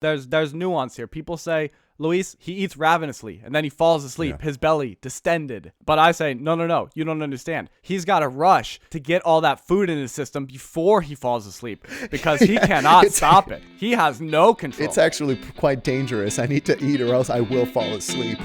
there's nuance here. People say, Luis, he eats ravenously and then he falls asleep, his belly distended. But I say, no, you don't understand. He's got to rush to get all that food in his system before he falls asleep because he cannot stop it. He has no control. It's actually quite dangerous. I need to eat or else I will fall asleep.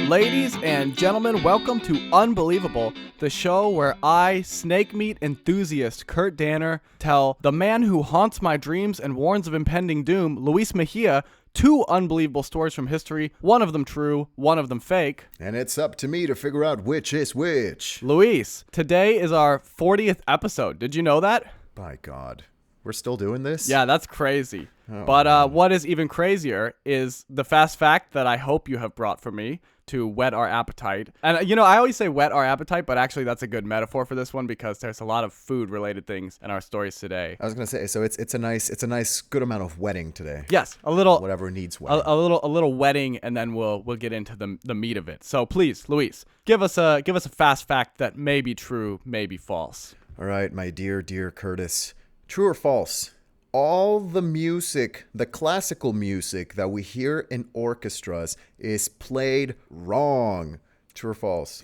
Ladies and gentlemen, welcome to Unbelievable, the show where I, snake meat enthusiast Kurt Danner, tell the man who haunts my dreams and warns of impending doom, Luis Mejia, two unbelievable stories from history, one of them true, one of them fake. And it's up to me to figure out which is which. Luis, today is our 40th episode. Did you know that? By God. We're still doing this? Yeah, that's crazy. Oh, but what is even crazier is the fast fact that I hope you have brought for me to whet our appetite. And, you know, I always say whet our appetite, but actually that's a good metaphor for this one because there's a lot of food-related things in our stories today. I was going to say, so it's a nice good amount of wetting today. Yes, a little. Whatever needs wetting. A little wetting, and then we'll get into the meat of it. So please, Luis, give us a fast fact that may be true, may be false. All right, my dear Curtis. True or false? All the music, the classical music that we hear in orchestras is played wrong. True or false?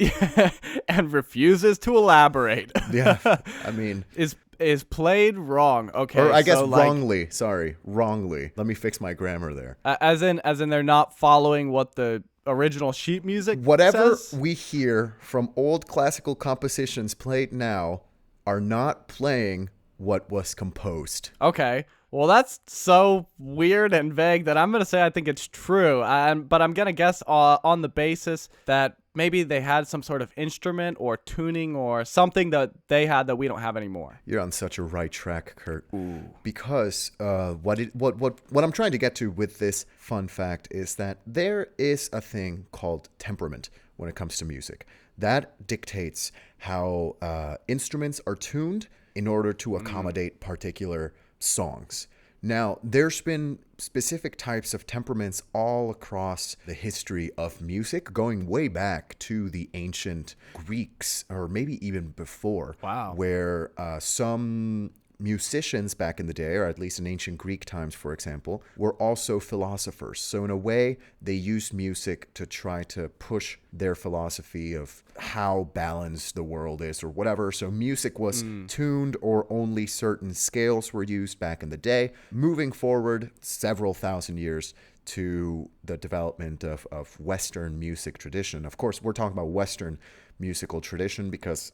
And refuses to elaborate. Yeah, I mean... Is played wrong. Okay. Or I guess wrongly. Sorry, wrongly. Let me fix my grammar there. As in they're not following what the original sheet music Whatever says? We hear from old classical compositions played now are not playing what was composed. Okay. Well, that's so weird and vague that I'm going to say I think it's true. But I'm going to guess on the basis that maybe they had some sort of instrument or tuning or something that they had that we don't have anymore. You're on such a right track, Kurt. Ooh. Because what I'm trying to get to with this fun fact is that there is a thing called temperament when it comes to music. That dictates how instruments are tuned in order to accommodate particular songs. Now, there's been specific types of temperaments all across the history of music, going way back to the ancient Greeks, or maybe even before. Wow. Where some musicians back in the day, or at least in ancient Greek times, for example, were also philosophers. So in a way, they used music to try to push their philosophy of how balanced the world is or whatever. So music was tuned, or only certain scales were used back in the day. Moving forward several thousand years to the development of Western music tradition. Of course, we're talking about Western musical tradition because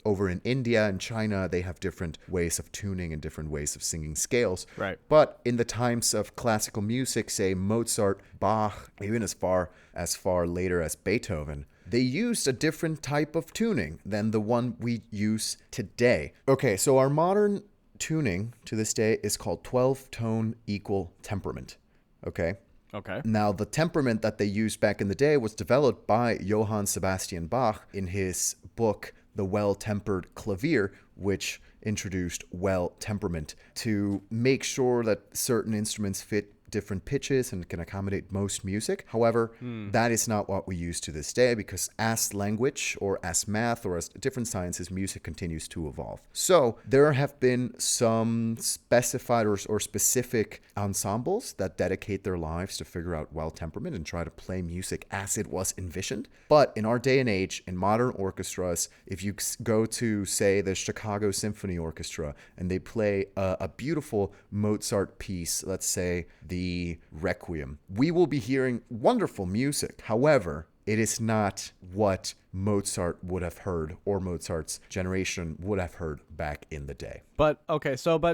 over in India and China, they have different ways of tuning and different ways of singing scales. Right. But in the times of classical music, say Mozart, Bach, even as far later as Beethoven, they used a different type of tuning than the one we use today. Okay, so our modern tuning to this day is called 12-tone equal temperament. Okay? Okay. Now, the temperament that they used back in the day was developed by Johann Sebastian Bach in his book, The Well-Tempered Clavier, which introduced well temperament to make sure that certain instruments fit different pitches and can accommodate most music. However, that is not what we use to this day because as language or as math or as different sciences, music continues to evolve. So there have been some specified or specific ensembles that dedicate their lives to figure out well temperament and try to play music as it was envisioned. But in our day and age, in modern orchestras, if you go to, say, the Chicago Symphony Orchestra and they play a beautiful Mozart piece, let's say the Requiem, we will be hearing wonderful music. However, it is not what Mozart would have heard or Mozart's generation would have heard back in the day. But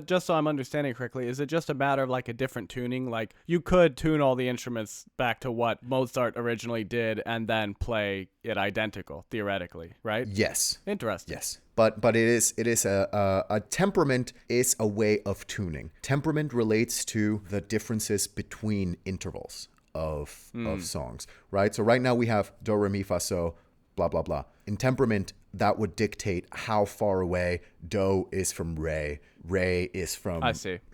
just so I'm understanding correctly, is it just a matter of like a different tuning? Like you could tune all the instruments back to what Mozart originally did and then play it identical, theoretically, right? Yes. Interesting. Yes. But it is a temperament is a way of tuning. Temperament relates to the differences between intervals of songs, right? So right now we have do, re, mi, fa, so, blah, blah, blah. In temperament, that would dictate how far away do is from re is from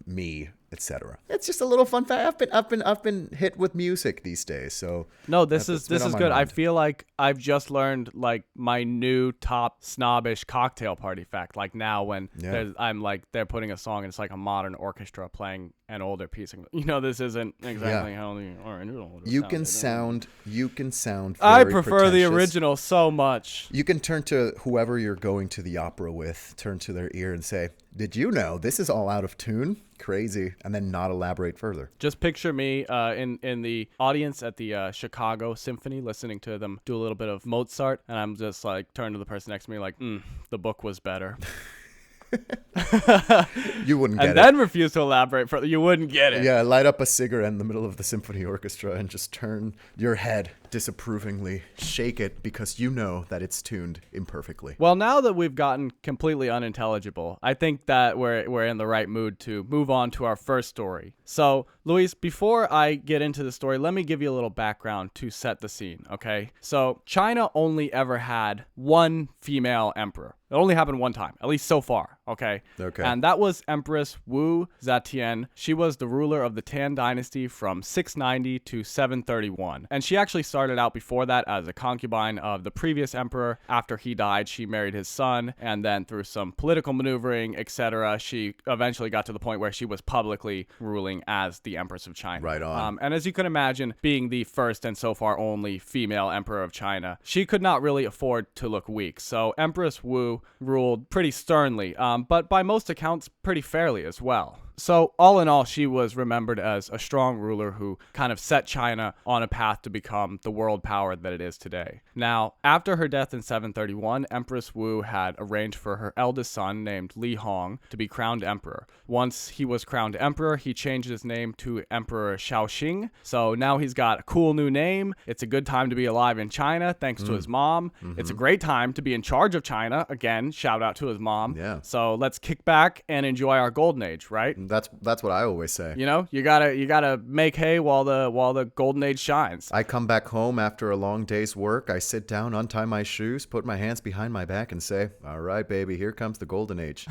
mi, etc. It's just a little fun fact. I've been hit with music these days, so No, this is been on my good. I mind. feel like I've just learned like my new top snobbish cocktail party fact. Like now when I'm like they're putting a song and it's like a modern orchestra playing an older piece. This isn't exactly how the original. You can sound very I prefer the pretentious. original so much. You can turn to whoever you're going to the opera with, turn to their ear and say, "Did you know this is all out of tune? Crazy," and then not elaborate further. Just picture me in the audience at the Chicago Symphony listening to them do a little bit of Mozart, and I'm just like turn to the person next to me like, the book was better. You wouldn't get and it. then refuse to elaborate further. You wouldn't get it. Yeah, light up a cigarette in the middle of the symphony orchestra and just turn your head disapprovingly, shake it because you know that it's tuned imperfectly. Well, now that we've gotten completely unintelligible, I think that we're in the right mood to move on to our first story. So, Luis, before I get into the story, let me give you a little background to set the scene, okay? So, China only ever had one female emperor. It only happened one time, at least so far, okay? Okay. And that was Empress Wu Zetian. She was the ruler of the Tang Dynasty from 690 to 731. And she actually started out before that as a concubine of the previous emperor. After he died, she married his son, and then through some political maneuvering, etc., she eventually got to the point where she was publicly ruling as the Empress of China. Right on. And as you can imagine, being the first and so far only female emperor of China, she could not really afford to look weak. So Empress Wu ruled pretty sternly, but by most accounts, pretty fairly as well. So all in all, she was remembered as a strong ruler who kind of set China on a path to become the world power that it is today. Now, after her death in 731, Empress Wu had arranged for her eldest son named Li Hong to be crowned emperor. Once he was crowned emperor, he changed his name to Emperor Shaoxing. So now he's got a cool new name. It's a good time to be alive in China, thanks to his mom. Mm-hmm. It's a great time to be in charge of China. Again, shout out to his mom. Yeah. So let's kick back and enjoy our golden age, right? That's what I always say. You gotta make hay while the golden age shines. I come back home after a long day's work. I sit down, untie my shoes, put my hands behind my back, and say, "All right, baby, here comes the golden age."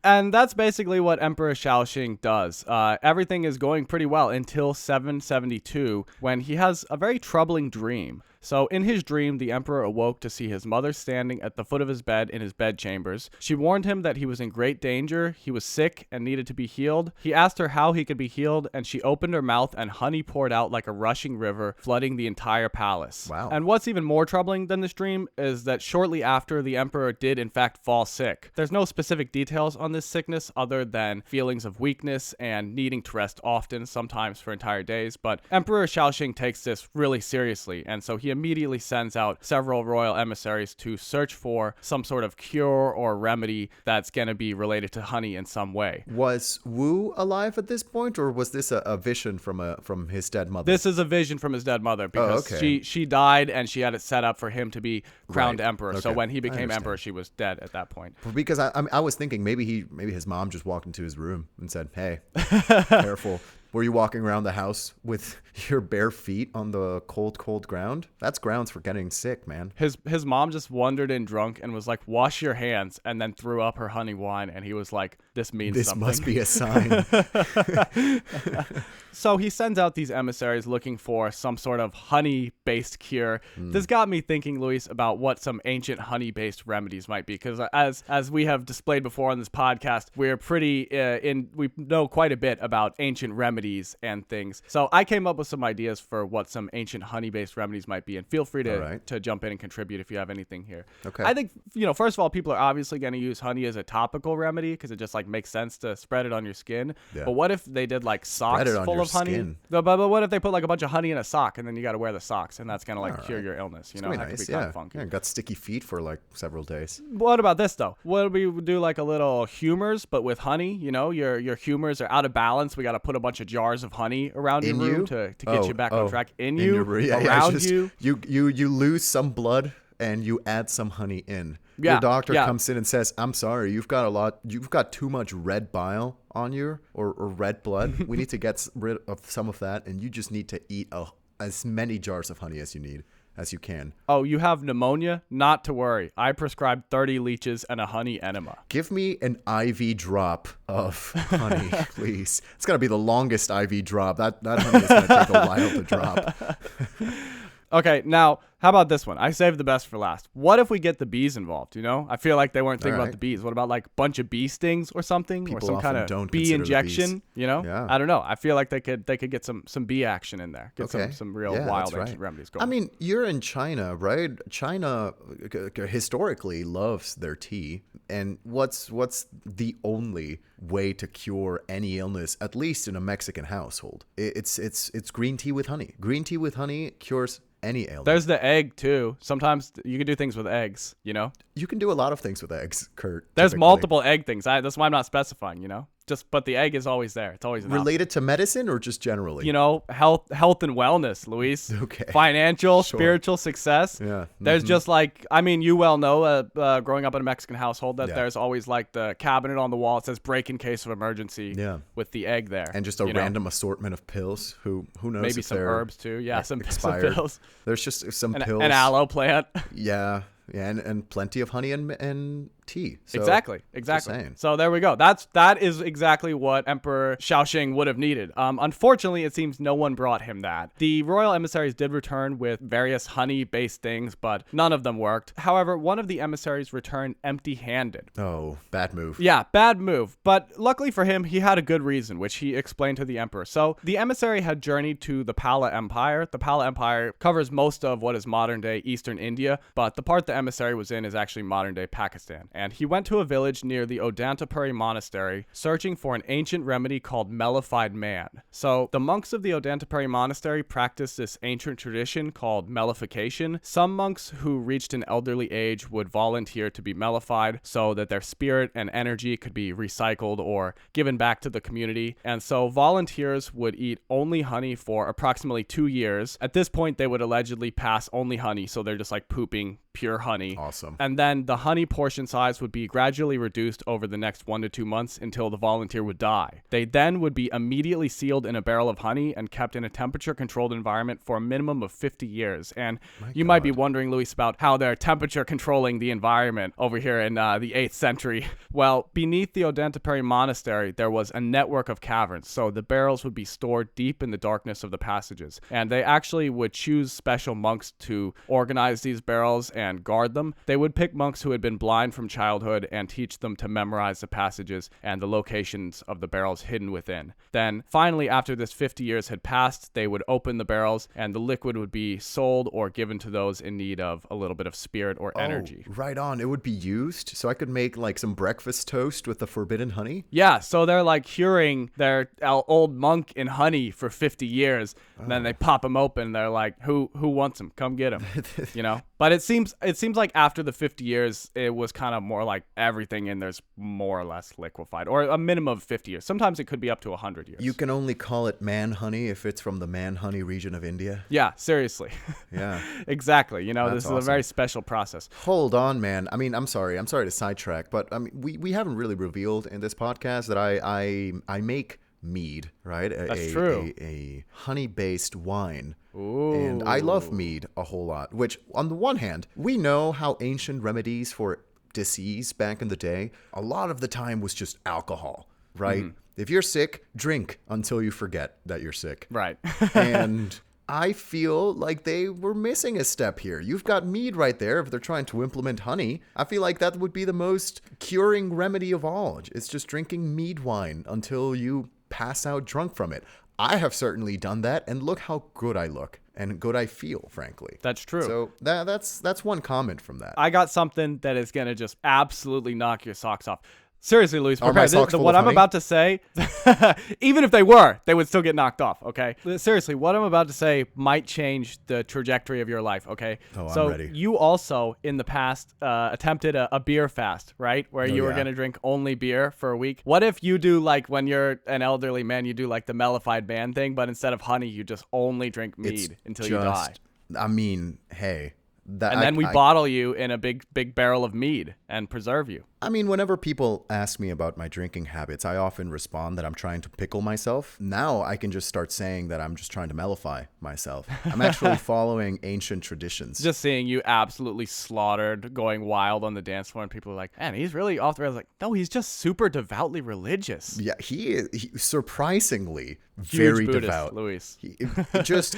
And that's basically what Emperor Shaoxing does. Everything is going pretty well until 772, when he has a very troubling dream. So in his dream, the emperor awoke to see his mother standing at the foot of his bed in his bedchambers. She warned him that he was in great danger, he was sick and needed to be healed. He asked her how he could be healed, and she opened her mouth and honey poured out like a rushing river, flooding the entire palace. Wow. And what's even more troubling than this dream is that shortly after, the emperor did in fact fall sick. There's no specific details on this sickness other than feelings of weakness and needing to rest often, sometimes for entire days, but Emperor Shaoxing takes this really seriously, and so he immediately sends out several royal emissaries to search for some sort of cure or remedy that's going to be related to honey in some way. Was Wu alive at this point, or was this a vision from his dead mother? This is a vision from his dead mother because she died and she had it set up for him to be crowned emperor. Okay. So when he became emperor, she was dead at that point. Because I was thinking maybe his mom just walked into his room and said, "Hey, careful. Were you walking around the house with your bare feet on the cold ground? That's grounds for getting sick, man." His mom just wandered in drunk and was like, "Wash your hands," and then threw up her honey wine, and he was like, "This means something. This must be a sign." So he sends out these emissaries looking for some sort of honey-based cure. This got me thinking, Luis, about what some ancient honey-based remedies might be, because as we have displayed before on this podcast, we're we know quite a bit about ancient remedies and things. So I came up with some ideas for what some ancient honey-based remedies might be, and feel free to jump in and contribute if you have anything here. Okay. I think, first of all, people are obviously going to use honey as a topical remedy because it just like makes sense to spread it on your skin. Yeah. But what if they did like socks full of honey? But what if they put like a bunch of honey in a sock and then you got to wear the socks and that's going to like cure your illness? That nice. could be kind of funky. Yeah, got sticky feet for like several days. What about this though? What if we do like a little humors but with honey? Your humors are out of balance. We got to put a bunch of jars of honey around your room to get you back on track. Around you. You lose some blood and you add some honey in. Yeah, your doctor comes in and says, "I'm sorry, you've got too much red bile on you or red blood. We need to get rid of some of that, and you just need to eat as many jars of honey as you need." as you can. Oh, you have pneumonia? Not to worry. I prescribed 30 leeches and a honey enema. Give me an IV drop of honey, please. It's got to be the longest IV drop. That honey is going to take a while to drop. Okay, now, how about this one? I saved the best for last. What if we get the bees involved, you know? I feel like they weren't thinking about the bees. What about like a bunch of bee stings or something? People or some kind often don't of bee consider the injection, bees. you know? Yeah. I don't know. I feel like they could get some bee action in there. Get Okay. some real Yeah, wild that's right. ancient remedies going. I mean, you're in China, right? China historically loves their tea. And what's the only way to cure any illness, at least in a Mexican household? It's green tea with honey. Green tea with honey cures any ailment. There's the egg too. Sometimes you can do things with eggs, you know? You can do a lot of things with eggs, Kurt. There's typically. multiple egg things. That's why I'm not specifying, you know? But the egg is always there. It's always an option. Related to medicine or just generally? You know, health and wellness, Luis. Okay. Financial, Sure. spiritual success. Yeah. There's just like, I mean, you well know, growing up in a Mexican household, that Yeah. there's always like the cabinet on the wall. It says break in case of emergency. Yeah. With the egg there. And just a random assortment of pills. Who knows? Maybe if some they're herbs too. Yeah, some expired. pills. There's just some pills. An aloe plant. Yeah, and plenty of honey and tea. So, Exactly. saying. So there we go. That is exactly what Emperor Shaoxing would have needed. Unfortunately, it seems no one brought him that. The royal emissaries did return with various honey-based things, but none of them worked. However, one of the emissaries returned empty-handed. Oh, bad move. Yeah, bad move. But luckily for him, he had a good reason, which he explained to the emperor. So the emissary had journeyed to the Pala Empire. The Pala Empire covers most of what is modern-day Eastern India, but the part the emissary was in is actually modern-day Pakistan. And he went to a village near the Odantapuri Monastery, searching for an ancient remedy called Mellified man. So the monks of the Odantapuri Monastery practiced this ancient tradition called mellification. Some monks who reached an elderly age would volunteer to be mellified so that their spirit and energy could be recycled or given back to the community. And so volunteers would eat only honey for approximately 2 years. At this point, they would allegedly pass only honey, so they're just like pooping pure honey. Awesome. And then the honey portion size would be gradually reduced over the next 1 to 2 months until the volunteer would die. They then would be immediately sealed in a barrel of honey and kept in a temperature-controlled environment for a minimum of 50 years. And you might be wondering, Luis, about how they're temperature-controlling the environment over here in the 8th century. Well, beneath the Odantapuri Monastery, there was a network of caverns, so the barrels would be stored deep in the darkness of the passages. And they actually would choose special monks to organize these barrels and guard them. They would pick monks who had been blind from childhood and teach them to memorize the passages and the locations of the barrels hidden within. Then, finally, after this 50 years had passed, they would open the barrels and the liquid would be sold or given to those in need of a little bit of spirit or energy. Right on. It would be used, so I could make like some breakfast toast with the forbidden honey. Yeah, so they're like curing their old monk in honey for 50 years, and then they pop him open. They're like, who wants him? Come get him, you know? But it seems like after the 50 years, it was kind of more like everything in there's more or less liquefied, or a minimum of 50 years. Sometimes it could be up to 100 years. You can only call it man honey if it's from the man honey region of India. Yeah, seriously. Yeah. Exactly. You know, That's this is a very special process. Hold on, man. I mean, I'm sorry to sidetrack, but I mean, we haven't really revealed in this podcast that I make mead, right? That's true. A honey-based wine. Ooh. And I love mead a whole lot, which on the one hand, we know how ancient remedies for disease back in the day, a lot of the time was just alcohol, right? Mm-hmm. If you're sick, drink until you forget that you're sick. Right. And I feel like they were missing a step here. You've got mead right there. If they're trying to implement honey, I feel like that would be the most curing remedy of all. It's just drinking mead wine until you pass out drunk from it. I have certainly done that, and look how good I look and good I feel, frankly. That's true. So that's one comment from that. I got something that is going to just absolutely knock your socks off. Seriously, Luis, Are my socks full what of I'm honey? about to say, even if they were, they would still get knocked off, okay? Seriously, what I'm about to say might change the trajectory of your life, okay? Oh, so I'm ready. You also, in the past, attempted a beer fast, right? Where you were going to drink only beer for a week. What if you do, like, when you're an elderly man, you do, like, the mellified man thing, but instead of honey, you just only drink mead until you die? I mean, hey. And then we bottle you in a big barrel of mead and preserve you. I mean, whenever people ask me about my drinking habits, I often respond that I'm trying to pickle myself. Now I can just start saying that I'm just trying to mellify myself. I'm actually following ancient traditions. Just seeing you absolutely slaughtered, going wild on the dance floor, and people are like, man, he's really off the rails. Like, no, he's just super devoutly religious. Yeah, he is surprisingly very Huge Buddhist, devout. Luis.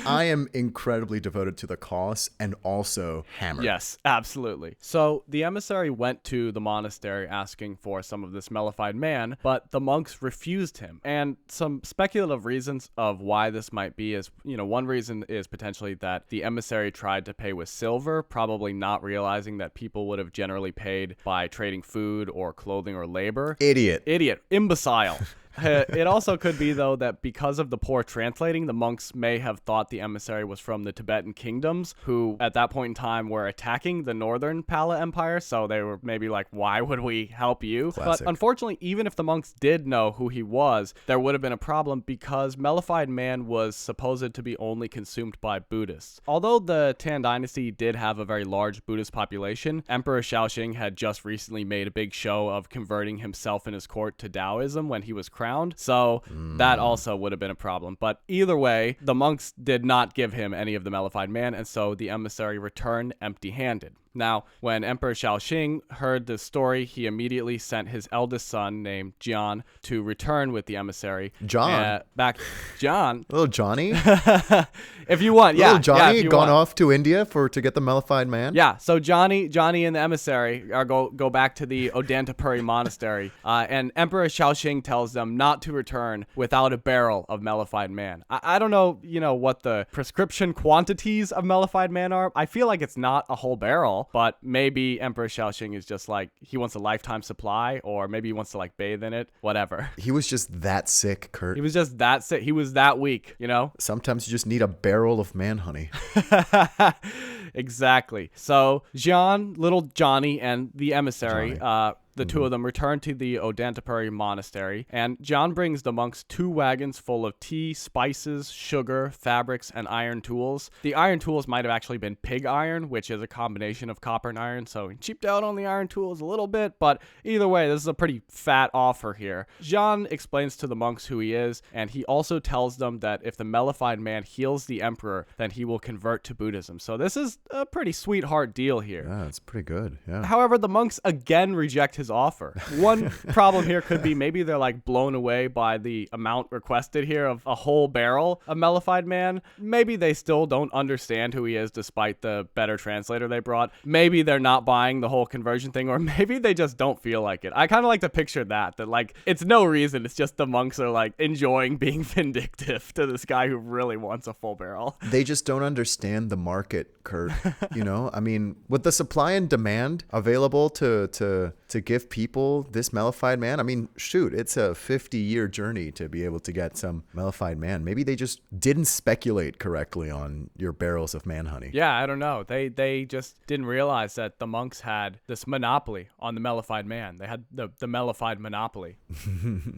I am incredibly devoted to the cause and also hammered. Yes, absolutely. So the emissary went to the monastery asking for some of this mellified man, but the monks refused him. And some speculative reasons of why this might be is, one reason is potentially that the emissary tried to pay with silver, probably not realizing that people would have generally paid by trading food or clothing or labor. Idiot. Imbecile. It also could be, though, that because of the poor translating, the monks may have thought the emissary was from the Tibetan kingdoms, who at that point in time were attacking the northern Pala Empire. So they were maybe like, why would we help you? Classic. But unfortunately, even if the monks did know who he was, there would have been a problem because mellified man was supposed to be only consumed by Buddhists. Although the Tang Dynasty did have a very large Buddhist population, Emperor Shaoxing had just recently made a big show of converting himself and his court to Taoism when he was crowned. So that also would have been a problem. But either way, the monks did not give him any of the mellified man, and so the emissary returned empty-handed. Now, when Emperor Shaoxing heard this story, he immediately sent his eldest son, named Jian, to return with the emissary. John? John? Little Johnny? If you want, yeah. Little Johnny if you gone want. off to India to get the mellified man? Yeah, so Johnny and the emissary are go back to the Odantapuri monastery, and Emperor Shaoxing tells them not to return without a barrel of mellified man. I don't know, what the prescription quantities of mellified man are. I feel like it's not a whole barrel, but maybe Emperor Shaoxing is just like, he wants a lifetime supply, or maybe he wants to like bathe in it, whatever. He was just that sick, Kurt. He was just that sick. He was that weak, Sometimes you just need a barrel of man honey. Exactly. So little Johnny, and the emissary, the two of them return to the Odantapuri monastery, and John brings the monks 2 wagons full of tea, spices, sugar, fabrics, and iron tools. The iron tools might have actually been pig iron, which is a combination of copper and iron, so he cheaped out on the iron tools a little bit, but either way, this is a pretty fat offer here. Jean explains to the monks who he is, and he also tells them that if the mellified man heals the emperor, then he will convert to Buddhism. So this is a pretty sweetheart deal here. Yeah, it's pretty good. Yeah. However, the monks again reject his offer. One problem here could be maybe they're like blown away by the amount requested here of a whole barrel of mellified man. Maybe they still don't understand who he is despite the better translator they brought. Maybe they're not buying the whole conversion thing, or maybe they just don't feel like it. I kind of like to picture that like it's no reason. It's just the monks are like enjoying being vindictive to this guy who really wants a full barrel. They just don't understand the market, Kurt. I mean, with the supply and demand available to give people this mellified man, I mean, shoot, it's a 50-year journey to be able to get some mellified man. Maybe they just didn't speculate correctly on your barrels of man honey. Yeah, I don't know. They just didn't realize that the monks had this monopoly on the mellified man. They had the mellified monopoly.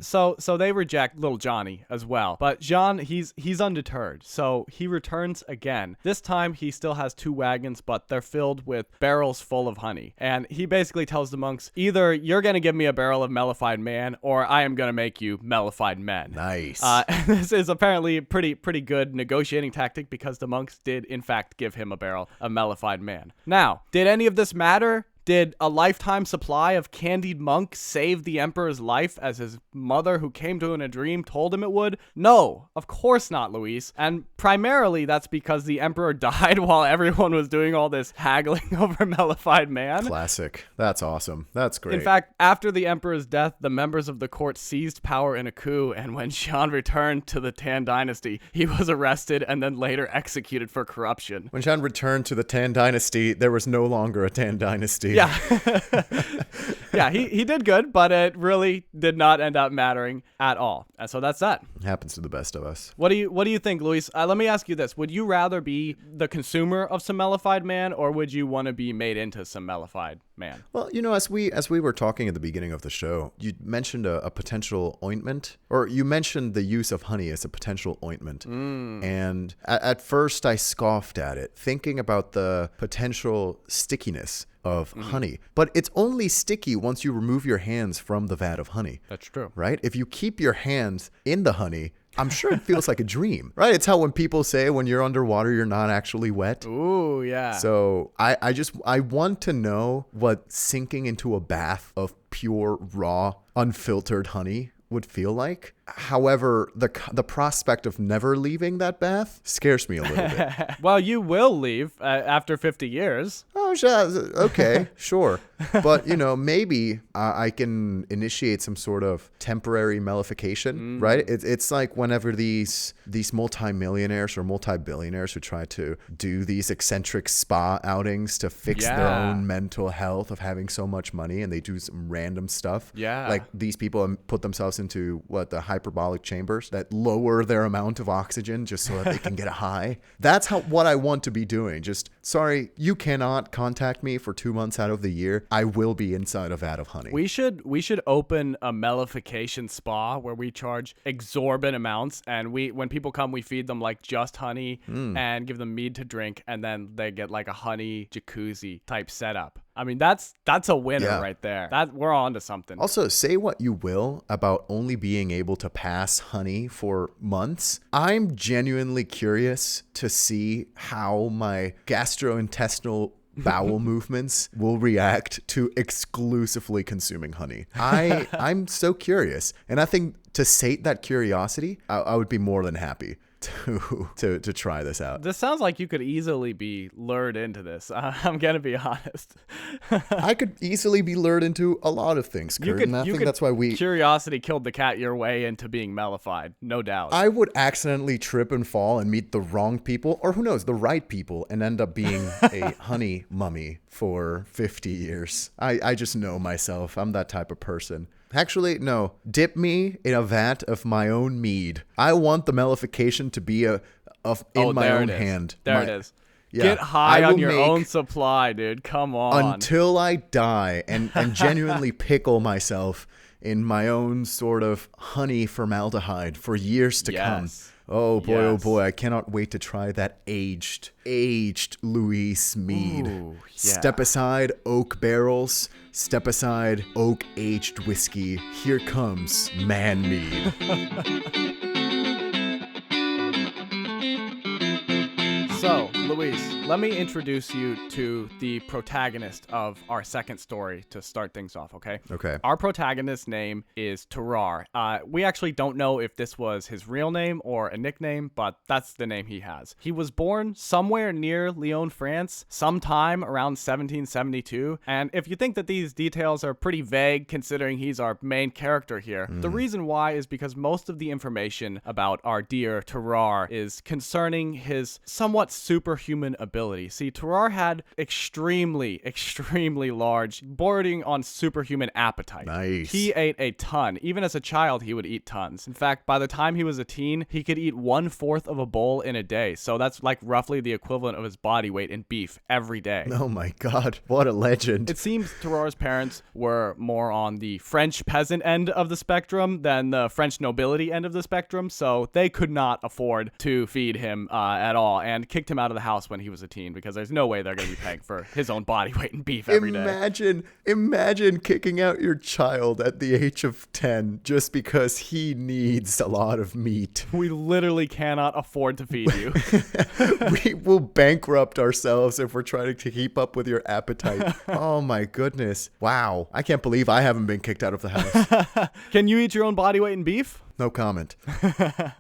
So they reject little Johnny as well. But Jean, he's undeterred. So he returns again. This time he still has 2 wagons, but they're filled with barrels full of honey. And he basically tells the monks, either you're going to give me a barrel of mellified man, or I am going to make you mellified men. Nice. This is apparently a pretty good negotiating tactic, because the monks did in fact give him a barrel of mellified man. Now, did any of this matter? Did a lifetime supply of candied monk save the emperor's life as his mother, who came to him in a dream, told him it would? No, of course not, Luis. And primarily that's because the emperor died while everyone was doing all this haggling over mellified man. Classic. That's awesome. That's great. In fact, after the emperor's death, the members of the court seized power in a coup, and when Jean returned to the Tang Dynasty, he was arrested and then later executed for corruption. When Jean returned to the Tang Dynasty, there was no longer a Tang Dynasty. Yeah. Yeah, he did good, but it really did not end up mattering at all. And so that's that. It happens to the best of us. What do you think, Luis? Let me ask you this. Would you rather be the consumer of some mellified man, or would you want to be made into some mellified man. Well, as we were talking at the beginning of the show, you mentioned a potential ointment, or you mentioned the use of honey as a potential ointment. And at first I scoffed at it, thinking about the potential stickiness of honey. But it's only sticky once you remove your hands from the vat of honey. That's true. Right? If you keep your hands in the honey, I'm sure it feels like a dream, right? It's how when people say when you're underwater, you're not actually wet. Ooh, yeah. So I want to know what sinking into a bath of pure, raw, unfiltered honey would feel like. However, the prospect of never leaving that bath scares me a little bit. Well, you will leave after 50 years. Oh, okay, sure. But, maybe I can initiate some sort of temporary mellification, right? It's like whenever these multimillionaires or multi-billionaires who try to do these eccentric spa outings to fix their own mental health of having so much money, and they do some random stuff. Yeah. Like these people put themselves into the hyperbolic chambers that lower their amount of oxygen just so that they can get a high. That's what I want to be doing. Just, sorry, you cannot contact me for 2 months out of the year. I will be inside a vat of honey. We should open a mellification spa where we charge exorbitant amounts, and when people come, we feed them like just honey and give them mead to drink, and then they get like a honey jacuzzi type setup. I mean, that's a winner right there. That we're on to something. Also, say what you will about only being able to pass honey for months. I'm genuinely curious to see how my gastrointestinal bowel movements will react to exclusively consuming honey. I'm so curious. And I think to sate that curiosity, I would be more than happy to try this out. This sounds like you could easily be lured into this. I'm gonna be honest. I could easily be lured into a lot of things, Kurt, and I think that's why curiosity killed the cat your way into being mellified, no doubt. I would accidentally trip and fall and meet the wrong people, or who knows, the right people, and end up being a honey mummy for 50 years. I just know myself. I'm that type of person. Actually, no. Dip me in a vat of my own mead. I want the mellification to be in my own hand. There it is. Yeah, get high on your own supply, dude. Come on. Until I die and genuinely pickle myself in my own sort of honey formaldehyde for years to come. Oh boy, I cannot wait to try that aged Louis mead. Ooh, yeah. Step aside oak barrels, step aside oak aged whiskey. Here comes man mead. So, Luis, let me introduce you to the protagonist of our second story to start things off, okay? Okay. Our protagonist's name is Terrar. We actually don't know if this was his real name or a nickname, but that's the name he has. He was born somewhere near Lyon, France, sometime around 1772. And if you think that these details are pretty vague considering he's our main character here, the reason why is because most of the information about our dear Terrar is concerning his somewhat superhuman ability. See, Terrar had extremely large, bordering on superhuman appetite. Nice. He ate a ton. Even as a child, he would eat tons. In fact, by the time he was a teen, he could eat 1/4 of a bowl in a day. So that's like roughly the equivalent of his body weight in beef every day. Oh my God, what a legend. It seems Terrar's parents were more on the French peasant end of the spectrum than the French nobility end of the spectrum, so they could not afford to feed him at all, and kicked him out of the house when he was a teen because there's no way they're going to be paying for his own body weight in beef every day. Imagine kicking out your child at the age of 10 just because he needs a lot of meat. We literally cannot afford to feed you. We will bankrupt ourselves if we're trying to keep up with your appetite. Oh my goodness. Wow. I can't believe I haven't been kicked out of the house. Can you eat your own body weight in beef? No comment.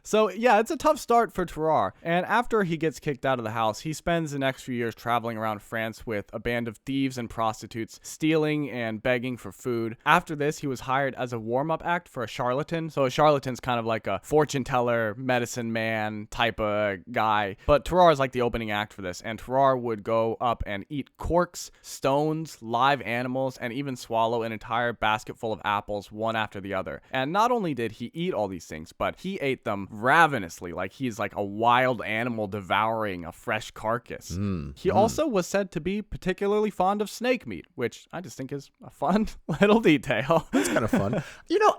So, yeah, it's a tough start for Terrar. And after he gets kicked out of the house, he spends the next few years traveling around France with a band of thieves and prostitutes, stealing and begging for food. After this, he was hired as a warm-up act for a charlatan. So a charlatan's kind of like a fortune teller, medicine man type of guy. But Terrar is like the opening act for this. And Terrar would go up and eat corks, stones, live animals, and even swallow an entire basket full of apples one after the other. And not only did he eat all these things, but he ate them ravenously, like he's like a wild animal devouring a fresh carcass. He also was said to be particularly fond of snake meat, which I just think is a fun little detail. That's kind of fun.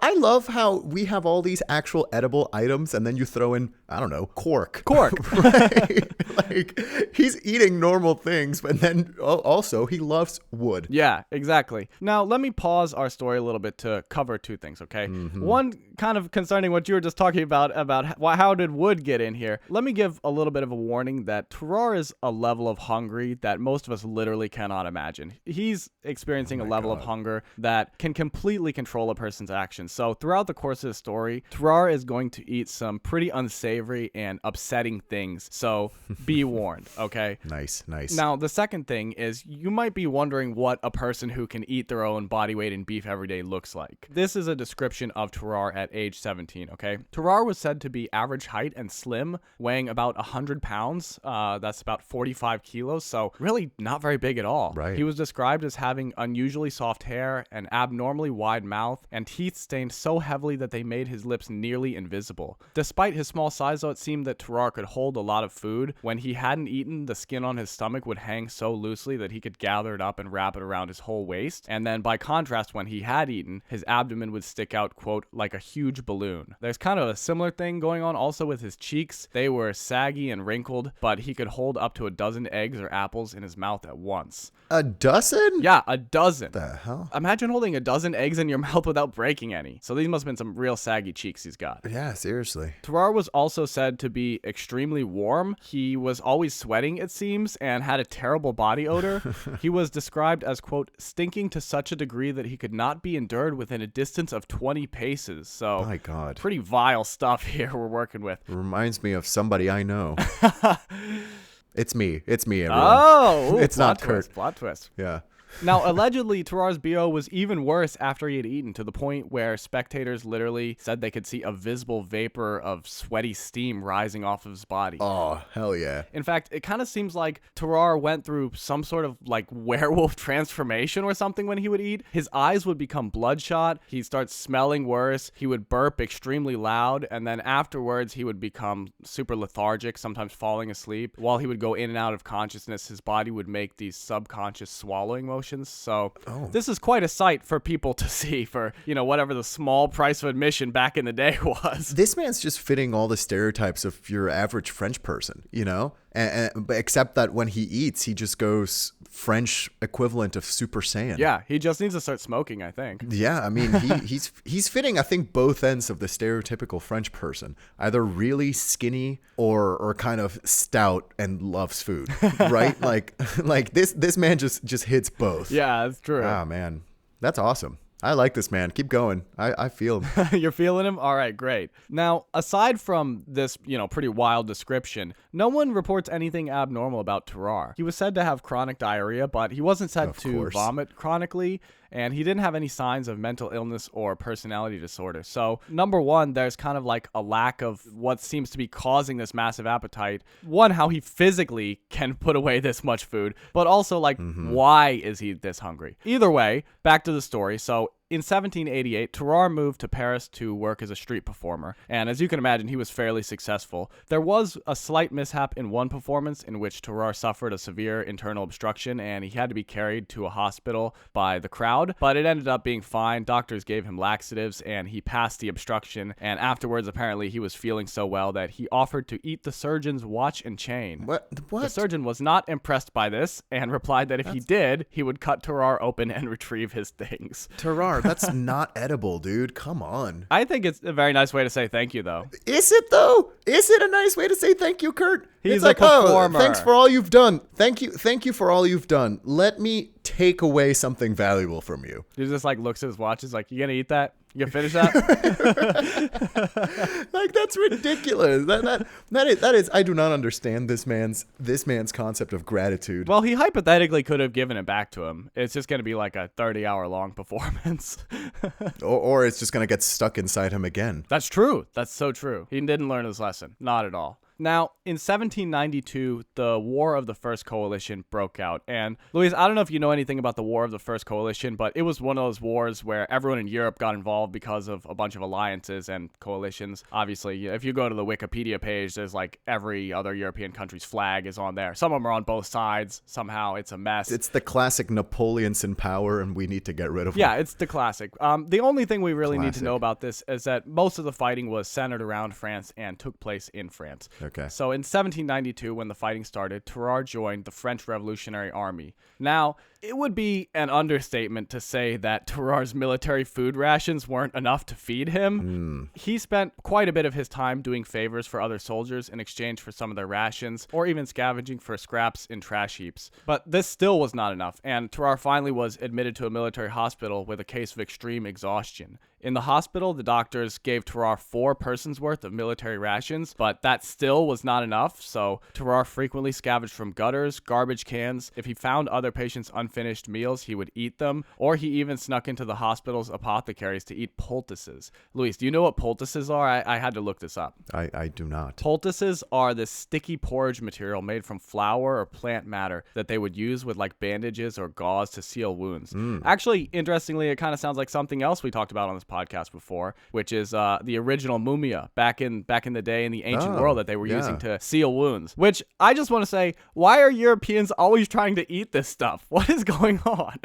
I love how we have all these actual edible items, and then you throw in, I don't know, cork. Right? Like, he's eating normal things, but then also he loves wood. Yeah, exactly. Now, let me pause our story a little bit to cover two things, okay? One, kind of concerning what you were just talking about how did wood get in here? Let me give a little bit of a warning that Terrar is a level of hungry that most of us literally cannot imagine. He's experiencing a level of hunger that can completely control a person's actions. So throughout the course of the story, Terrar is going to eat some pretty unsavory and upsetting things. So be warned, okay? Nice. Now, the second thing is you might be wondering what a person who can eat their own body weight in beef every day looks like. This is a description of Terrar at age 17, okay? Terrar was said to be average height and slim, weighing about 100 pounds. That's about 45 kilos, so really not very big at all. Right. He was described as having unusually soft hair, an abnormally wide mouth, and teeth stained so heavily that they made his lips nearly invisible. Despite his small size, though, it seemed that Terrar could hold a lot of food. When he hadn't eaten, the skin on his stomach would hang so loosely that he could gather it up and wrap it around his whole waist. And then by contrast, when he had eaten, his abdomen would stick out, quote, like a huge balloon. There's kind of a similar thing going on also with his cheeks. They were saggy and wrinkled, but he could hold up to a dozen eggs or apples in his mouth at once. A dozen? Yeah, a dozen. The hell? Imagine holding a dozen eggs in your mouth without breaking any. So these must have been some real saggy cheeks he's got. Yeah, seriously. Terrar was also said to be extremely warm. He was always sweating, it seems, and had a terrible body odor. He was described as, quote, stinking to such a degree that he could not be endured within a distance of 20 paces. So, My God. pretty vile stuff here we're working with. Reminds me of somebody I know. It's me, everyone. Oh, it's not Kurt. Plot twist. Yeah. Now, allegedly, Terrar's BO was even worse after he had eaten, to the point where spectators literally said they could see a visible vapor of sweaty steam rising off of his body. Oh, hell yeah. In fact, it kind of seems like Terrar went through some sort of like werewolf transformation or something when he would eat. His eyes would become bloodshot. He starts smelling worse. He would burp extremely loud. And then afterwards, he would become super lethargic, sometimes falling asleep. While he would go in and out of consciousness, his body would make these subconscious swallowing motions. So this is quite a sight for people to see for, whatever the small price of admission back in the day was. This man's just fitting all the stereotypes of your average French person, but except that when he eats, he just goes French equivalent of Super Saiyan. Yeah, he just needs to start smoking, I think. Yeah, I mean, he's fitting, I think, both ends of the stereotypical French person. Either really skinny or kind of stout and loves food, right? like this man just hits both. Yeah, that's true. Ah, man, that's awesome. I like this man. Keep going. I feel him. You're feeling him? All right, great. Now, aside from this, pretty wild description, no one reports anything abnormal about Terrar. He was said to have chronic diarrhea, but he wasn't said to vomit chronically, and he didn't have any signs of mental illness or personality disorder. So, number one, there's kind of like a lack of what seems to be causing this massive appetite. One, how he physically can put away this much food, but also why is he this hungry? Either way, back to the story. So, in 1788, Terrar moved to Paris to work as a street performer, and as you can imagine, he was fairly successful. There was a slight mishap in one performance in which Terrar suffered a severe internal obstruction, and he had to be carried to a hospital by the crowd, but it ended up being fine. Doctors gave him laxatives, and he passed the obstruction, and afterwards, apparently, he was feeling so well that he offered to eat the surgeon's watch and chain. What? The surgeon was not impressed by this, and replied that if he did, he would cut Terrar open and retrieve his things. Terrar, that's not edible, dude. Come on. I think it's a very nice way to say thank you, though. Is it, though? Is it a nice way to say thank you, Kurt? He's it's a like, performer. Thanks for all you've done. Thank you for all you've done. Let me take away something valuable from you. He just looks at his watch. He's like, you gonna eat that? You gonna finish that? That's ridiculous. That is. I do not understand this man's concept of gratitude. Well, he hypothetically could have given it back to him. It's just gonna be like a 30-hour long performance. or it's just gonna get stuck inside him again. That's true. That's so true. He didn't learn his lesson. Not at all. Now, in 1792, the War of the First Coalition broke out. And, Luis, I don't know if you know anything about the War of the First Coalition, but it was one of those wars where everyone in Europe got involved because of a bunch of alliances and coalitions. Obviously, if you go to the Wikipedia page, there's like every other European country's flag is on there. Some of them are on both sides. Somehow it's a mess. It's the classic Napoleon's in power and we need to get rid of him. Yeah, it's the classic. The only thing we really need to know about this is that most of the fighting was centered around France and took place in France. Okay. So in 1792, when the fighting started, Terrar joined the French Revolutionary Army. Now, it would be an understatement to say that Terrar's military food rations weren't enough to feed him. He spent quite a bit of his time doing favors for other soldiers in exchange for some of their rations, or even scavenging for scraps in trash heaps. But this still was not enough, and Terrar finally was admitted to a military hospital with a case of extreme exhaustion. In the hospital, the doctors gave Terrar 4 persons worth of military rations, but that still was not enough, so Terrar frequently scavenged from gutters, garbage cans. If he found other patients' unfinished meals, he would eat them, or he even snuck into the hospital's apothecaries to eat poultices. Luis, do you know what poultices are? I had to look this up. I do not. Poultices are this sticky porridge material made from flour or plant matter that they would use with like bandages or gauze to seal wounds. Actually, interestingly, it kind of sounds like something else we talked about on this podcast before, which is the original mumia back in the day in the ancient world that they were using to seal wounds. Which I just want to say, why are Europeans always trying to eat this stuff? What is going on?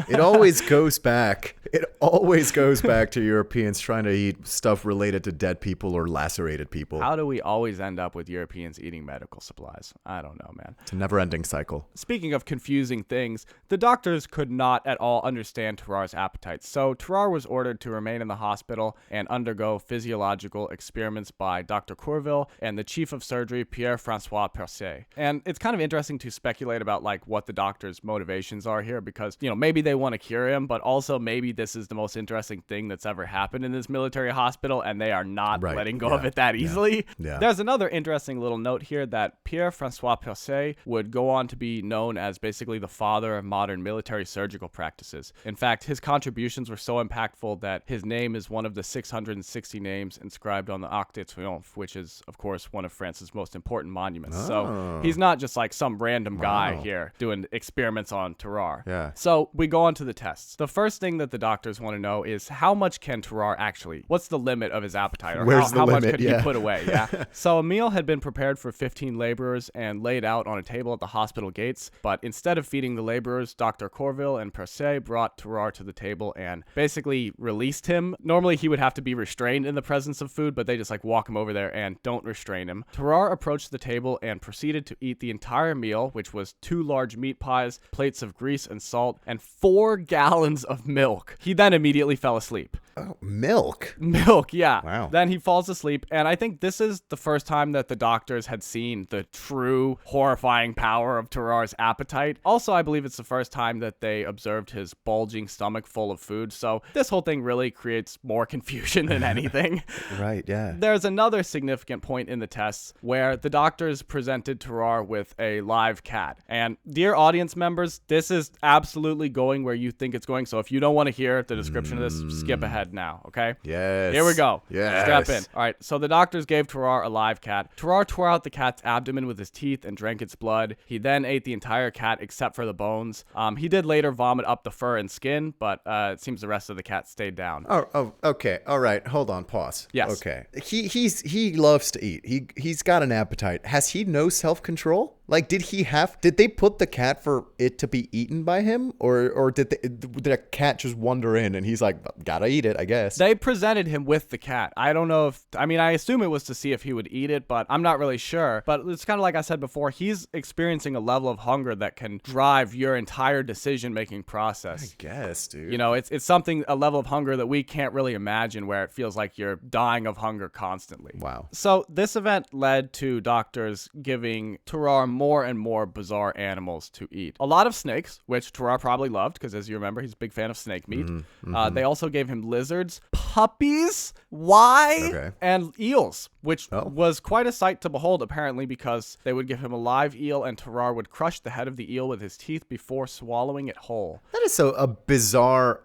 It always goes back. It always goes back to Europeans trying to eat stuff related to dead people or lacerated people. How do we always end up with Europeans eating medical supplies? I don't know, man. It's a never-ending cycle. Speaking of confusing things, the doctors could not at all understand Terrar's appetite, so Terrar was ordered to remain in the hospital and undergo physiological experiments by Dr. Courville and the chief of surgery, Pierre-François Percé. And it's kind of interesting to speculate about like what the doctor's motivations are here because, you know, maybe they want to cure him, but also maybe this is the most interesting thing that's ever happened in this military hospital and they are not letting go of it that easily. Yeah. There's another interesting little note here that Pierre-François Percé would go on to be known as basically the father of modern military surgical practices. In fact, his contributions were so impactful that his name is one of the 660 names inscribed on the Arc de Triomphe, which is, of course, one of France's most important monuments. So he's not just like some random guy here doing experiments on Terrar. Yeah. So we go on to the tests. The first thing that the doctors want to know is how much can Terrar actually eat? What's the limit of his appetite? Or how much could he put away? Yeah. So a meal had been prepared for 15 laborers and laid out on a table at the hospital gates, but instead of feeding the laborers, Dr. Courville and Percé brought Terrar to the table and basically released him. Normally he would have to be restrained in the presence of food, but they just like walk him over there and don't restrain him. Terrar approached the table and proceeded to eat the entire meal, which was 2 large meat pies, plates of grease and salt, and 4 gallons of milk. He then immediately fell asleep. Oh, milk? Milk, yeah. Wow. Then he falls asleep, and I think this is the first time that the doctors had seen the true horrifying power of Terrar's appetite. Also, I believe it's the first time that they observed his bulging stomach full of food, so this whole thing really creates more confusion than anything. Right, yeah. There's another significant point in the tests where the doctors presented Terrar with a live cat. And dear audience members, this is absolutely going where you think it's going, so if you don't want to hear the description of this, skip ahead now, okay? Yes. Here we go. Yes. Strap in. All right, so the doctors gave Terrar a live cat. Terrar tore out the cat's abdomen with his teeth and drank its blood. He then ate the entire cat except for the bones. He did later vomit up the fur and skin, but it seems the rest of the cat stayed down. Oh, okay. All right. Hold on. Pause. Yes. Okay. He loves to eat. He's got an appetite. Has he no self-control? Like, did they put the cat for it to be eaten by him? Or did a cat just wander in and he's like, gotta eat it, I guess? They presented him with the cat. I don't know I assume it was to see if he would eat it, but I'm not really sure. But it's kind of like I said before, he's experiencing a level of hunger that can drive your entire decision-making process. I guess, dude. You know, it's a level of hunger that we can't really imagine where it feels like you're dying of hunger constantly. Wow. So this event led to doctors giving Terrar more and more bizarre animals to eat. A lot of snakes, which Terrar probably loved, because as you remember, he's a big fan of snake meat. They also gave him lizards, puppies, Okay. and eels. which was quite a sight to behold, apparently, because they would give him a live eel and Terrar would crush the head of the eel with his teeth before swallowing it whole. That is so a bizarre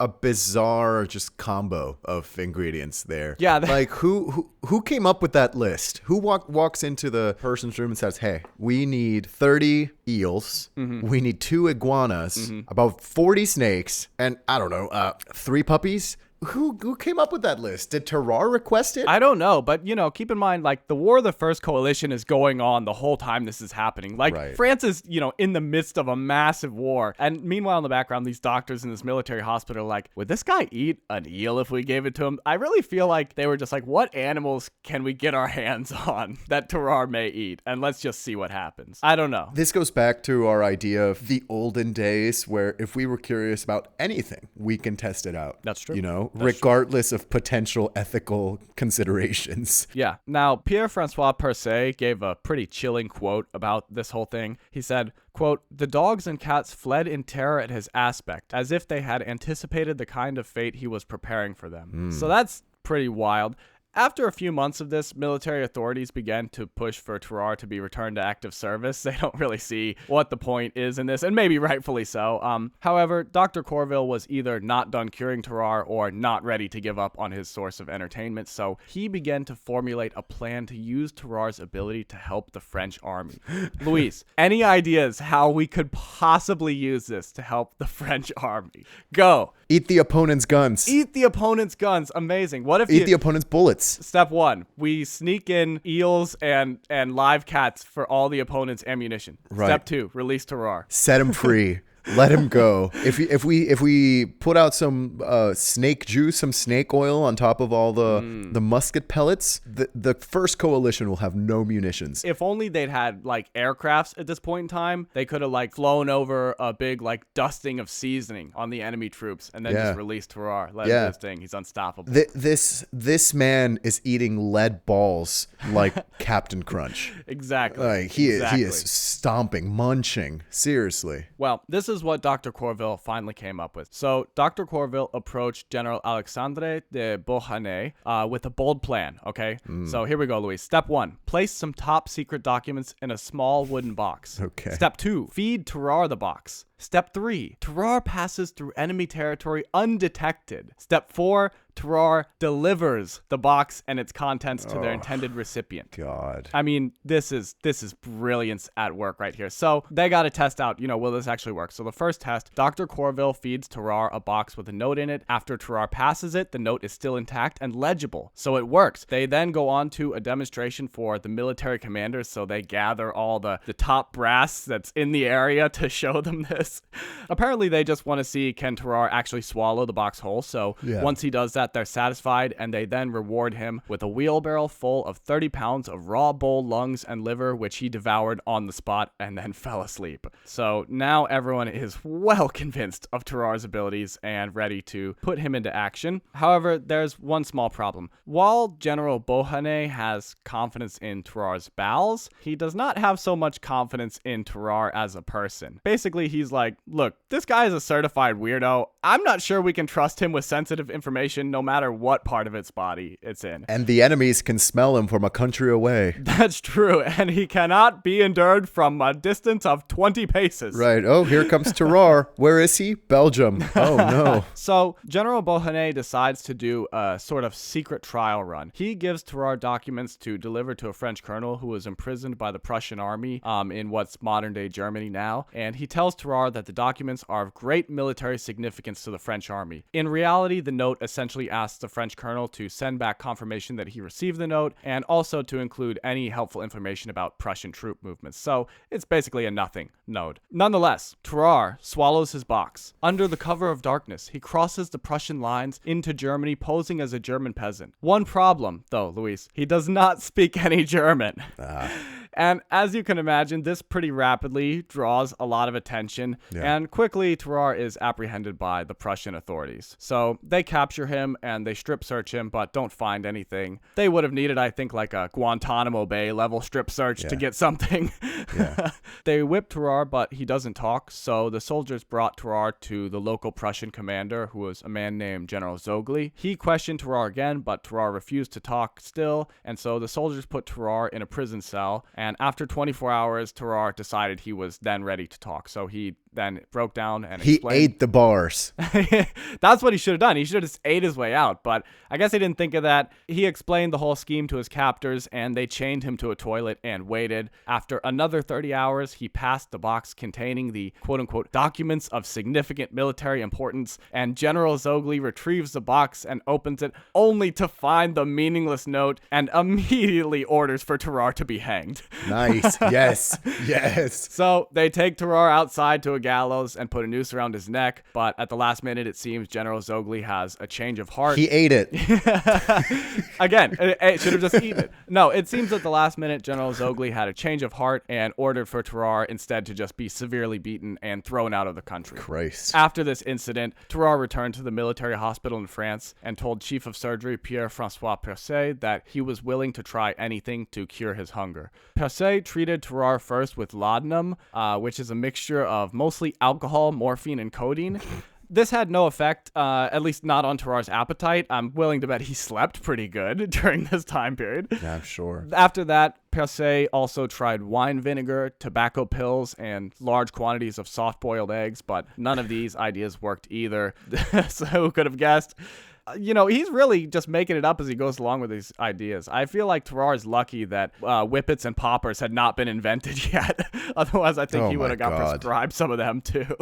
just combo of ingredients there. Yeah. Like who came up with that list? Who walks into the person's room and says, "Hey, we need 30 eels, we need 2 iguanas, about 40 snakes, and I don't know, 3 puppies"? Who came up with that list? Did Terrar request it? I don't know, but, you know, keep in mind, like, the War of the First Coalition is going on the whole time this is happening. Like, France is, you know, in the midst of a massive war. And meanwhile, in the background, these doctors in this military hospital are like, would this guy eat an eel if we gave it to him? I really feel like they were just like, what animals can we get our hands on that Terrar may eat? And let's just see what happens. I don't know. This goes back to our idea of the olden days where if we were curious about anything, we can test it out. That's true. You know, regardless of potential ethical considerations. Yeah. Now, Pierre-François Percé gave a pretty chilling quote about this whole thing. He said, quote, "The dogs and cats fled in terror at his aspect, as if they had anticipated the kind of fate he was preparing for them." So that's pretty wild. After a few months of this, military authorities began to push for Terrar to be returned to active service. They don't really see what the point is in this, and maybe rightfully so. However, Dr. Corville was either not done curing Terrar or not ready to give up on his source of entertainment, so he began to formulate a plan to use Terrar's ability to help the French army. Luis, any ideas how we could possibly use this to help the French army? Go. Eat the opponent's guns. Eat the opponent's guns. Amazing. What if Eat the opponent's bullets. Step 1, we sneak in eels and live cats for all the opponent's ammunition. Right. Step 2, release Terrar. Set him free. Let him go. If we put out some snake juice, some snake oil on top of all the musket pellets, the first coalition will have no munitions. If only they'd had like aircrafts at this point in time, they could have like flown over a big like dusting of seasoning on the enemy troops and then just released Terrar. Let him do his thing. He's unstoppable. This man is eating lead balls like Captain Crunch. Exactly. Like he is stomping, munching. Seriously. Well, this is what Dr. Corville finally came up with. So Dr. Corville approached General Alexandre de Beauharnais with a bold plan, okay? So here we go, Luis. Step 1, place some top secret documents in a small wooden box. Okay. Step 2, feed Terrar the box. Step 3, Terrar passes through enemy territory undetected. Step 4, Terrar delivers the box and its contents to their intended recipient. God. I mean, this is brilliance at work right here. So they got to test out, you know, will this actually work? So the first test, Dr. Corville feeds Terrar a box with a note in it. After Terrar passes it, the note is still intact and legible. So it works. They then go on to a demonstration for the military commanders. So they gather all the top brass that's in the area to show them this. Apparently, they just want to see can Terrar actually swallow the box whole. So once he does that, they're satisfied, and they then reward him with a wheelbarrow full of 30 pounds of raw bull lungs and liver, which he devoured on the spot and then fell asleep. So now everyone is well convinced of Terrar's abilities and ready to put him into action. However, there's one small problem. While General Beauharnais has confidence in Terrar's bowels, he does not have so much confidence in Terrar as a person. Basically, he's like, look, this guy is a certified weirdo. I'm not sure we can trust him with sensitive information no matter what part of its body it's in. And the enemies can smell him from a country away. That's true, and he cannot be endured from a distance of 20 paces. Right. Oh, here comes Terrar. Where is he? Belgium. Oh, no. So General Beauharnais decides to do a sort of secret trial run. He gives Terrar documents to deliver to a French colonel who was imprisoned by the Prussian army in what's modern-day Germany now, and he tells Terrar that the documents are of great military significance to the French army. In reality, the note essentially asks the French colonel to send back confirmation that he received the note and also to include any helpful information about Prussian troop movements. So it's basically a nothing note. Nonetheless, Terrar swallows his box. Under the cover of darkness, he crosses the Prussian lines into Germany posing as a German peasant. One problem, though, Luis, he does not speak any German. And as you can imagine, this pretty rapidly draws a lot of attention, and quickly Tarrar is apprehended by the Prussian authorities. So they capture him and they strip search him, but don't find anything. They would have needed, I think, like a Guantanamo Bay level strip search to get something. They whip Tarrar, but he doesn't talk, so the soldiers brought Tarrar to the local Prussian commander, who was a man named General Zogli. He questioned Tarrar again, but Tarrar refused to talk still, and so the soldiers put Tarrar in a prison cell, and after 24 hours, Tarrar decided he was then ready to talk, so he then broke down and explained. He ate the bars. That's what he should have done. He should have just ate his way out, but I guess he didn't think of that. He explained the whole scheme to his captors, and they chained him to a toilet and waited. After another 30 hours, he passed the box containing the quote-unquote documents of significant military importance, and General Zogli retrieves the box and opens it only to find the meaningless note and immediately orders for Tarrar to be hanged. Nice. Yes. Yes. So they take Tarrar outside to a gallows and put a noose around his neck, but at the last minute, it seems General Zogli has a change of heart. He ate it. Again, it should have just eaten it. No, it seems at the last minute, General Zogli had a change of heart and ordered for Tarrar instead to just be severely beaten and thrown out of the country. Christ. After this incident, Tarrar returned to the military hospital in France and told Chief of Surgery Pierre-François Percé that he was willing to try anything to cure his hunger. Percé treated Tarrar first with laudanum, which is a mixture of mostly alcohol, morphine, and codeine. This had no effect, at least not on Tarrar's appetite. I'm willing to bet he slept pretty good during this time period. Yeah, I'm sure. After that, Percé also tried wine vinegar, tobacco pills, and large quantities of soft-boiled eggs, but none of these ideas worked either. So who could have guessed? He's really just making it up as he goes along with these ideas. I feel like Tarrar is lucky that whippets and poppers had not been invented yet. Otherwise, I think he would have got prescribed some of them too.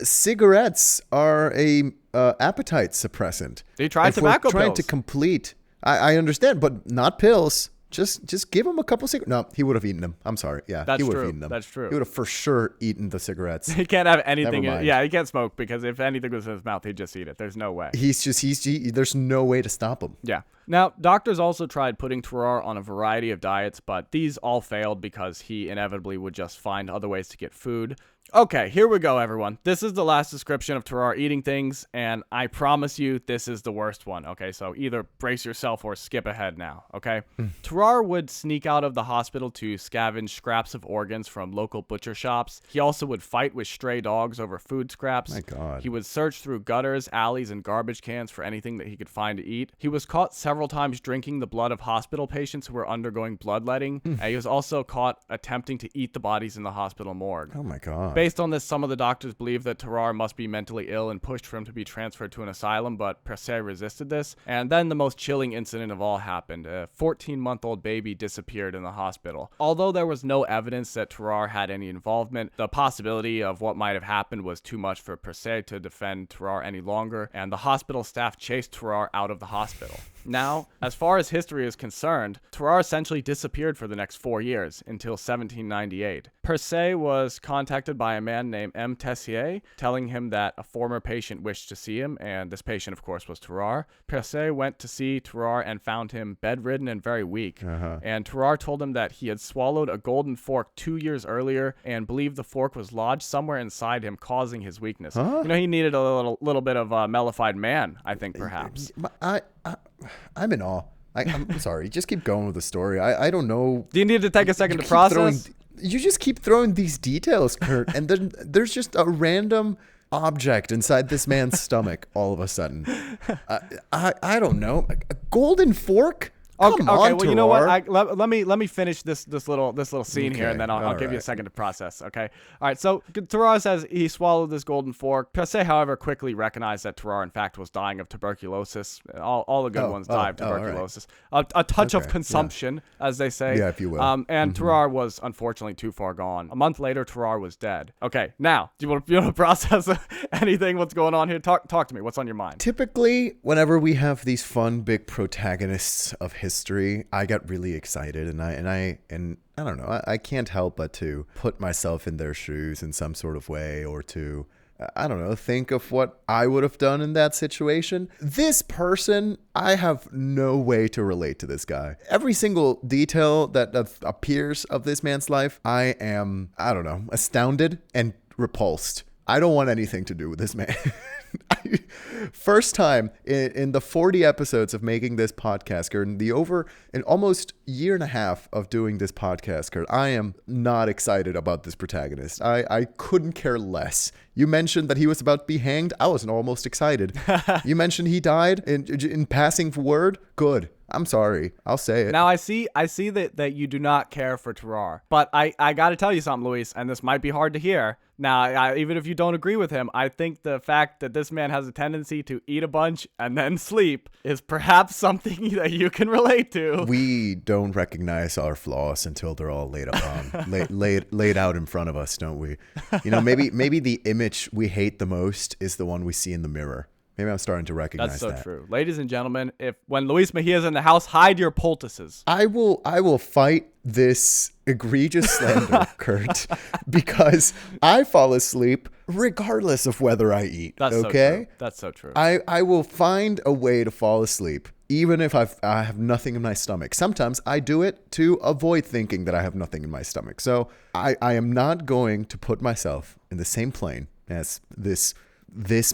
Cigarettes are a appetite suppressant. He tried tobacco pills. Trying to complete. I understand, but not pills. Just give him a couple cigarettes. No, he would have eaten them. I'm sorry. Yeah, he would have eaten them. That's true. He would have for sure eaten the cigarettes. He can't have anything. He can't smoke because if anything was in his mouth, he'd just eat it. There's no way. There's no way to stop him. Yeah. Now, doctors also tried putting Tarrar on a variety of diets, but these all failed because he inevitably would just find other ways to get food. Okay, here we go, everyone. This is the last description of Tarrar eating things, and I promise you this is the worst one, okay? So either brace yourself or skip ahead now, okay? Tarrar would sneak out of the hospital to scavenge scraps of organs from local butcher shops. He also would fight with stray dogs over food scraps. My God. He would search through gutters, alleys, and garbage cans for anything that he could find to eat. He was caught several times drinking the blood of hospital patients who were undergoing bloodletting. He was also caught attempting to eat the bodies in the hospital morgue. Oh my God. Based on this, some of the doctors believe that Tarrar must be mentally ill and pushed for him to be transferred to an asylum, but Percé resisted this. And then the most chilling incident of all happened. A 14-month-old baby disappeared in the hospital. Although there was no evidence that Tarrar had any involvement, the possibility of what might have happened was too much for Percé to defend Tarrar any longer, and the hospital staff chased Tarrar out of the hospital. Now, as far as history is concerned, Tarrar essentially disappeared for the next 4 years, until 1798. Percé was contacted by a man named M. Tessier, telling him that a former patient wished to see him, and this patient, of course, was Tarrar. Percé went to see Tarrar and found him bedridden and very weak. And Tarrar told him that he had swallowed a golden fork 2 years earlier and believed the fork was lodged somewhere inside him, causing his weakness. He needed a little bit of a Mellified man, I think, perhaps. I'm in awe. I'm sorry. Just keep going with the story. I don't know. Do you need to take a second to process? You just keep throwing these details, Kurt, and then there's just a random object inside this man's stomach all of a sudden. I don't know. A golden fork? Okay, well, you know what? Let me finish this little scene here, and then I'll give you a second to process. Okay. All right. So Tarrar says he swallowed this golden fork. Percé, however, quickly recognized that Tarrar, in fact, was dying of tuberculosis. All the good ones die of tuberculosis. Right. A touch of consumption, as they say. Yeah, if you will. And Tarrar was unfortunately too far gone. A month later, Tarrar was dead. Okay. Now, do you want to process anything? What's going on here? Talk to me. What's on your mind? Typically, whenever we have these fun big protagonists of history, I got really excited, and I don't know, I can't help but to put myself in their shoes in some sort of way, or to I don't know, think of what I would have done in that situation. This person, I have no way to relate to this guy. Every single detail that appears of this man's life, I am, I don't know, astounded and repulsed. I don't want anything to do with this man. First time in the 40 episodes of making this podcast, Kurt, in almost year and a half of doing this podcast, Kurt, I am not excited about this protagonist. I couldn't care less. You mentioned that he was about to be hanged. I wasn't almost excited. You mentioned he died in passing word. Good. I'm sorry. I'll say it. Now I see that you do not care for Terrar, but I got to tell you something, Luis, and this might be hard to hear. Now, even if you don't agree with him, I think the fact that this man has a tendency to eat a bunch and then sleep is perhaps something that you can relate to. We don't recognize our flaws until they're all laid upon, laid out in front of us, don't we? You know, maybe the image we hate the most is the one we see in the mirror. Maybe I'm starting to recognize that. That's so true. Ladies and gentlemen, when Luis Mejia is in the house, hide your poultices. I will fight this egregious slander, Kurt, because I fall asleep regardless of whether I eat. That's okay? So true. That's so true. I will find a way to fall asleep, even if I have nothing in my stomach. Sometimes I do it to avoid thinking that I have nothing in my stomach. So I am not going to put myself in the same plane as this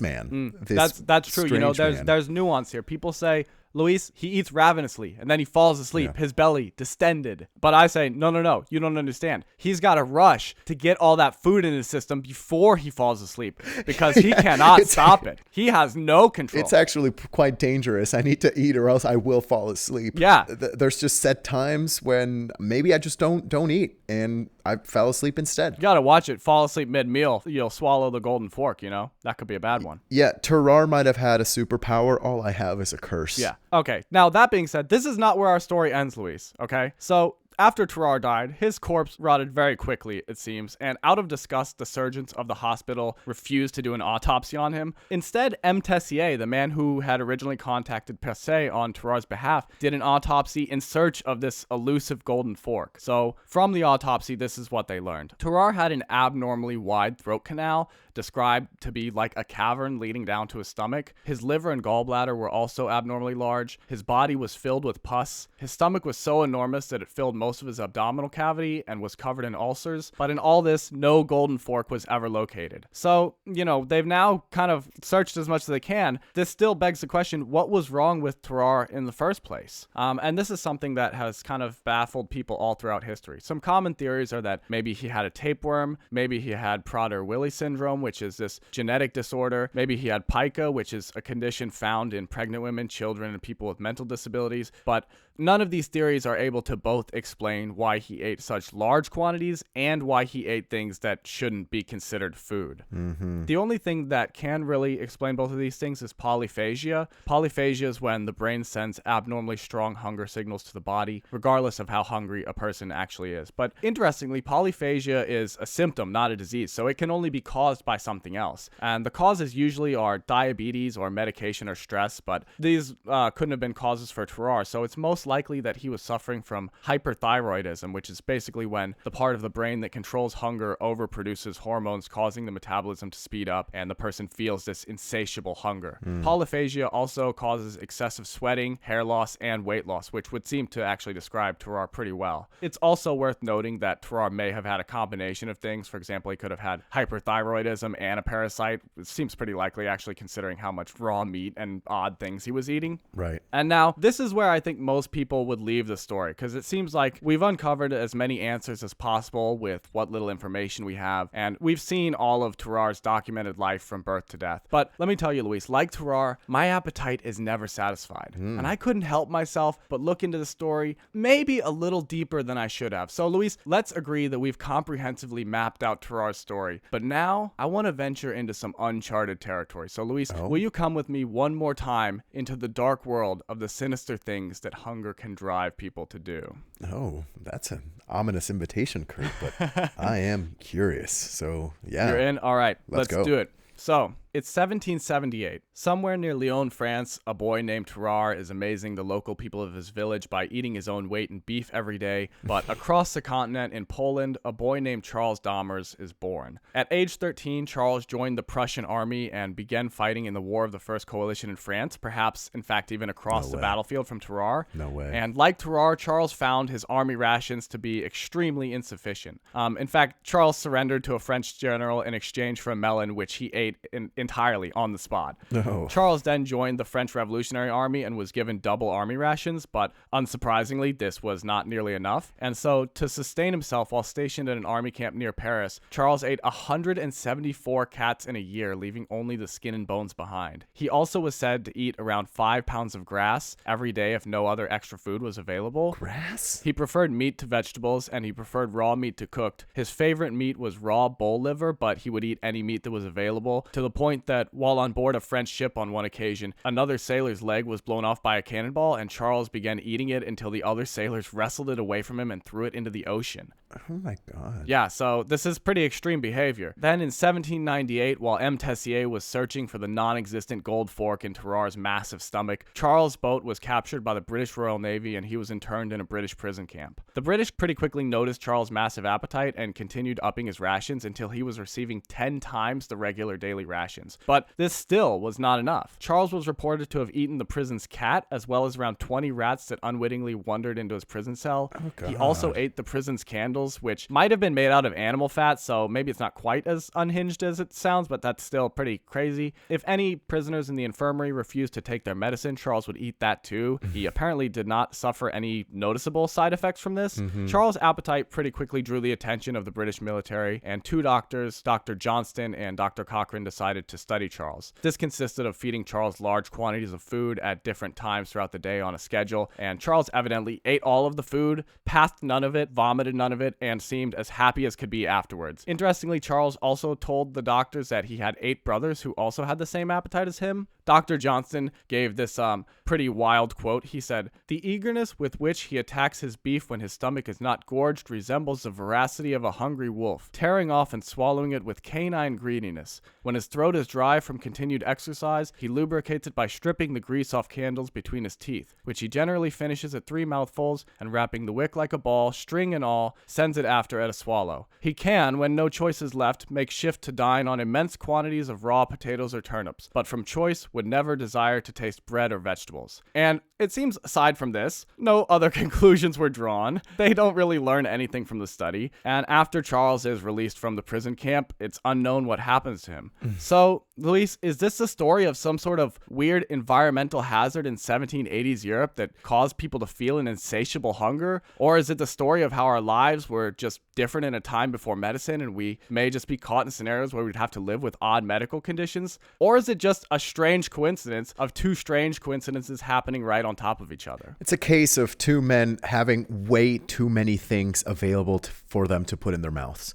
man. That's true. You know, there's nuance here. People say, Luis, he eats ravenously and then he falls asleep, his belly distended. But I say, no, you don't understand. He's got to rush to get all that food in his system before he falls asleep because he cannot stop it. He has no control. It's actually quite dangerous. I need to eat or else I will fall asleep. Yeah. There's just set times when maybe I just don't eat and I fell asleep instead. You got to watch it. Fall asleep mid-meal. You'll swallow the golden fork, you know? That could be a bad one. Yeah, Terrar might have had a superpower. All I have is a curse. Yeah. Okay. Now, that being said, this is not where our story ends, Luis. Okay? So, after Terrar died, his corpse rotted very quickly, it seems, and out of disgust, the surgeons of the hospital refused to do an autopsy on him. Instead, M. Tessier, the man who had originally contacted Percé on Terrar's behalf, did an autopsy in search of this elusive golden fork. So, from the autopsy, this is what they learned. Terrar had an abnormally wide throat canal, described to be like a cavern leading down to his stomach. His liver and gallbladder were also abnormally large. His body was filled with pus. His stomach was so enormous that it filled most of his abdominal cavity and was covered in ulcers. But in all this, no golden fork was ever located. So, you know, they've now kind of searched as much as they can. This still begs the question, what was wrong with Terrar in the first place? And this is something that has kind of baffled people all throughout history. Some common theories are that maybe he had a tapeworm, maybe he had Prader-Willi syndrome, which is this genetic disorder. Maybe he had pica, which is a condition found in pregnant women, children, and people with mental disabilities. But none of these theories are able to both explain why he ate such large quantities and why he ate things that shouldn't be considered food. Mm-hmm. The only thing that can really explain both of these things is polyphagia. Polyphagia is when the brain sends abnormally strong hunger signals to the body, regardless of how hungry a person actually is. But interestingly, polyphagia is a symptom, not a disease, so it can only be caused by something else. And the causes usually are diabetes or medication or stress, but these couldn't have been causes for Terrar, so it's most likely that he was suffering from hyperthyroidism, which is basically when the part of the brain that controls hunger overproduces hormones, causing the metabolism to speed up, and the person feels this insatiable hunger. Polyphagia also causes excessive sweating, hair loss, and weight loss, which would seem to actually describe Terrar pretty well. It's also worth noting that Terrar may have had a combination of things. For example, he could have had hyperthyroidism and a parasite. It seems pretty likely, actually, considering how much raw meat and odd things he was eating. Right. And now, this is where I think most people would leave the story, because it seems like we've uncovered as many answers as possible with what little information we have, and we've seen all of Terrar's documented life from birth to death. But let me tell you, Luis, like Terrar, my appetite is never satisfied. And I couldn't help myself but look into the story maybe a little deeper than I should have. So, Luis, let's agree that we've comprehensively mapped out Terrar's story. But now, I want to venture into some uncharted territory. So, Luis, will you come with me one more time into the dark world of the sinister things that hunger can drive people to do? Oh, that's an ominous invitation, Kurt, but I am curious. So, yeah. You're in? All right. Let's go. Do it. So, It's 1778. Somewhere near Lyon, France, a boy named Terrar is amazing the local people of his village by eating his own weight in beef every day. But across the continent in Poland, a boy named Charles Dammers is born. At age 13, Charles joined the Prussian army and began fighting in the War of the First Coalition in France, perhaps, in fact, even across the battlefield from Terrar. No way. And like Terrar, Charles found his army rations to be extremely insufficient. In fact, Charles surrendered to a French general in exchange for a melon, which he ate entirely on the spot. No. Charles then joined the French Revolutionary Army and was given double army rations, but unsurprisingly, this was not nearly enough. And so, to sustain himself while stationed at an army camp near Paris, Charles ate 174 cats in a year, leaving only the skin and bones behind. He also was said to eat around 5 pounds of grass every day if no other extra food was available. Grass? He preferred meat to vegetables, and he preferred raw meat to cooked. His favorite meat was raw bull liver, but he would eat any meat that was available, to the point that while on board a French ship on one occasion, another sailor's leg was blown off by a cannonball, and Charles began eating it until the other sailors wrestled it away from him and threw it into the ocean. Oh my God. Yeah, so this is pretty extreme behavior. Then in 1798, while M. Tessier was searching for the non-existent gold fork in Terrar's massive stomach, Charles' boat was captured by the British Royal Navy and he was interned in a British prison camp. The British pretty quickly noticed Charles' massive appetite and continued upping his rations until he was receiving 10 times the regular daily rations. But this still was not enough. Charles was reported to have eaten the prison's cat, as well as around 20 rats that unwittingly wandered into his prison cell. Oh, God. He also ate the prison's candles, which might have been made out of animal fat, so maybe it's not quite as unhinged as it sounds, but that's still pretty crazy. If any prisoners in the infirmary refused to take their medicine, Charles would eat that too. He apparently did not suffer any noticeable side effects from this. Charles' appetite pretty quickly drew the attention of the British military, and 2 doctors, Dr. Johnston and Dr. Cochrane, decided to study Charles. This consisted of feeding Charles large quantities of food at different times throughout the day on a schedule, and Charles evidently ate all of the food, passed none of it, vomited none of it, and seemed as happy as could be afterwards. Interestingly, Charles also told the doctors that he had 8 brothers who also had the same appetite as him. Dr. Johnston gave this pretty wild quote. He said, "The eagerness with which he attacks his beef when his stomach is not gorged resembles the voracity of a hungry wolf, tearing off and swallowing it with canine greediness. When his throat is dry from continued exercise, he lubricates it by stripping the grease off candles between his teeth, which he generally finishes at 3 mouthfuls, and wrapping the wick like a ball, string and all, sends it after at a swallow. He can, when no choice is left, make shift to dine on immense quantities of raw potatoes or turnips, but from choice would never desire to taste bread or vegetables." And it seems, aside from this, no other conclusions were drawn. They don't really learn anything from the study. And after Charles is released from the prison camp, it's unknown what happens to him. So, Luis, is this the story of some sort of weird environmental hazard in 1780s Europe that caused people to feel an insatiable hunger? Or is it the story of how our lives were just different in a time before medicine and we may just be caught in scenarios where we'd have to live with odd medical conditions? Or is it just a strange coincidence of 2 strange coincidences happening right on top of each other? It's a case of 2 men having way too many things available for them to put in their mouths.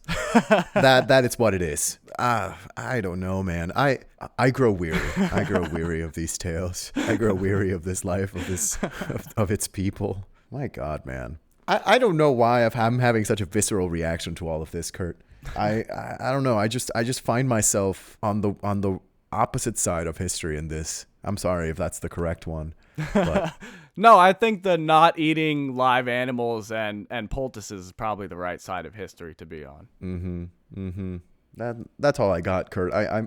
That is what it is. I don't know, man. I grow weary. I grow weary of these tales. I grow weary of this life, of its people. My God, man. I don't know why I'm having such a visceral reaction to all of this, Kurt. I don't know. I just find myself on the opposite side of history in this. I'm sorry if that's the correct one. But No, I think the not eating live animals and poultices is probably the right side of history to be on. That's all I got, Kurt. I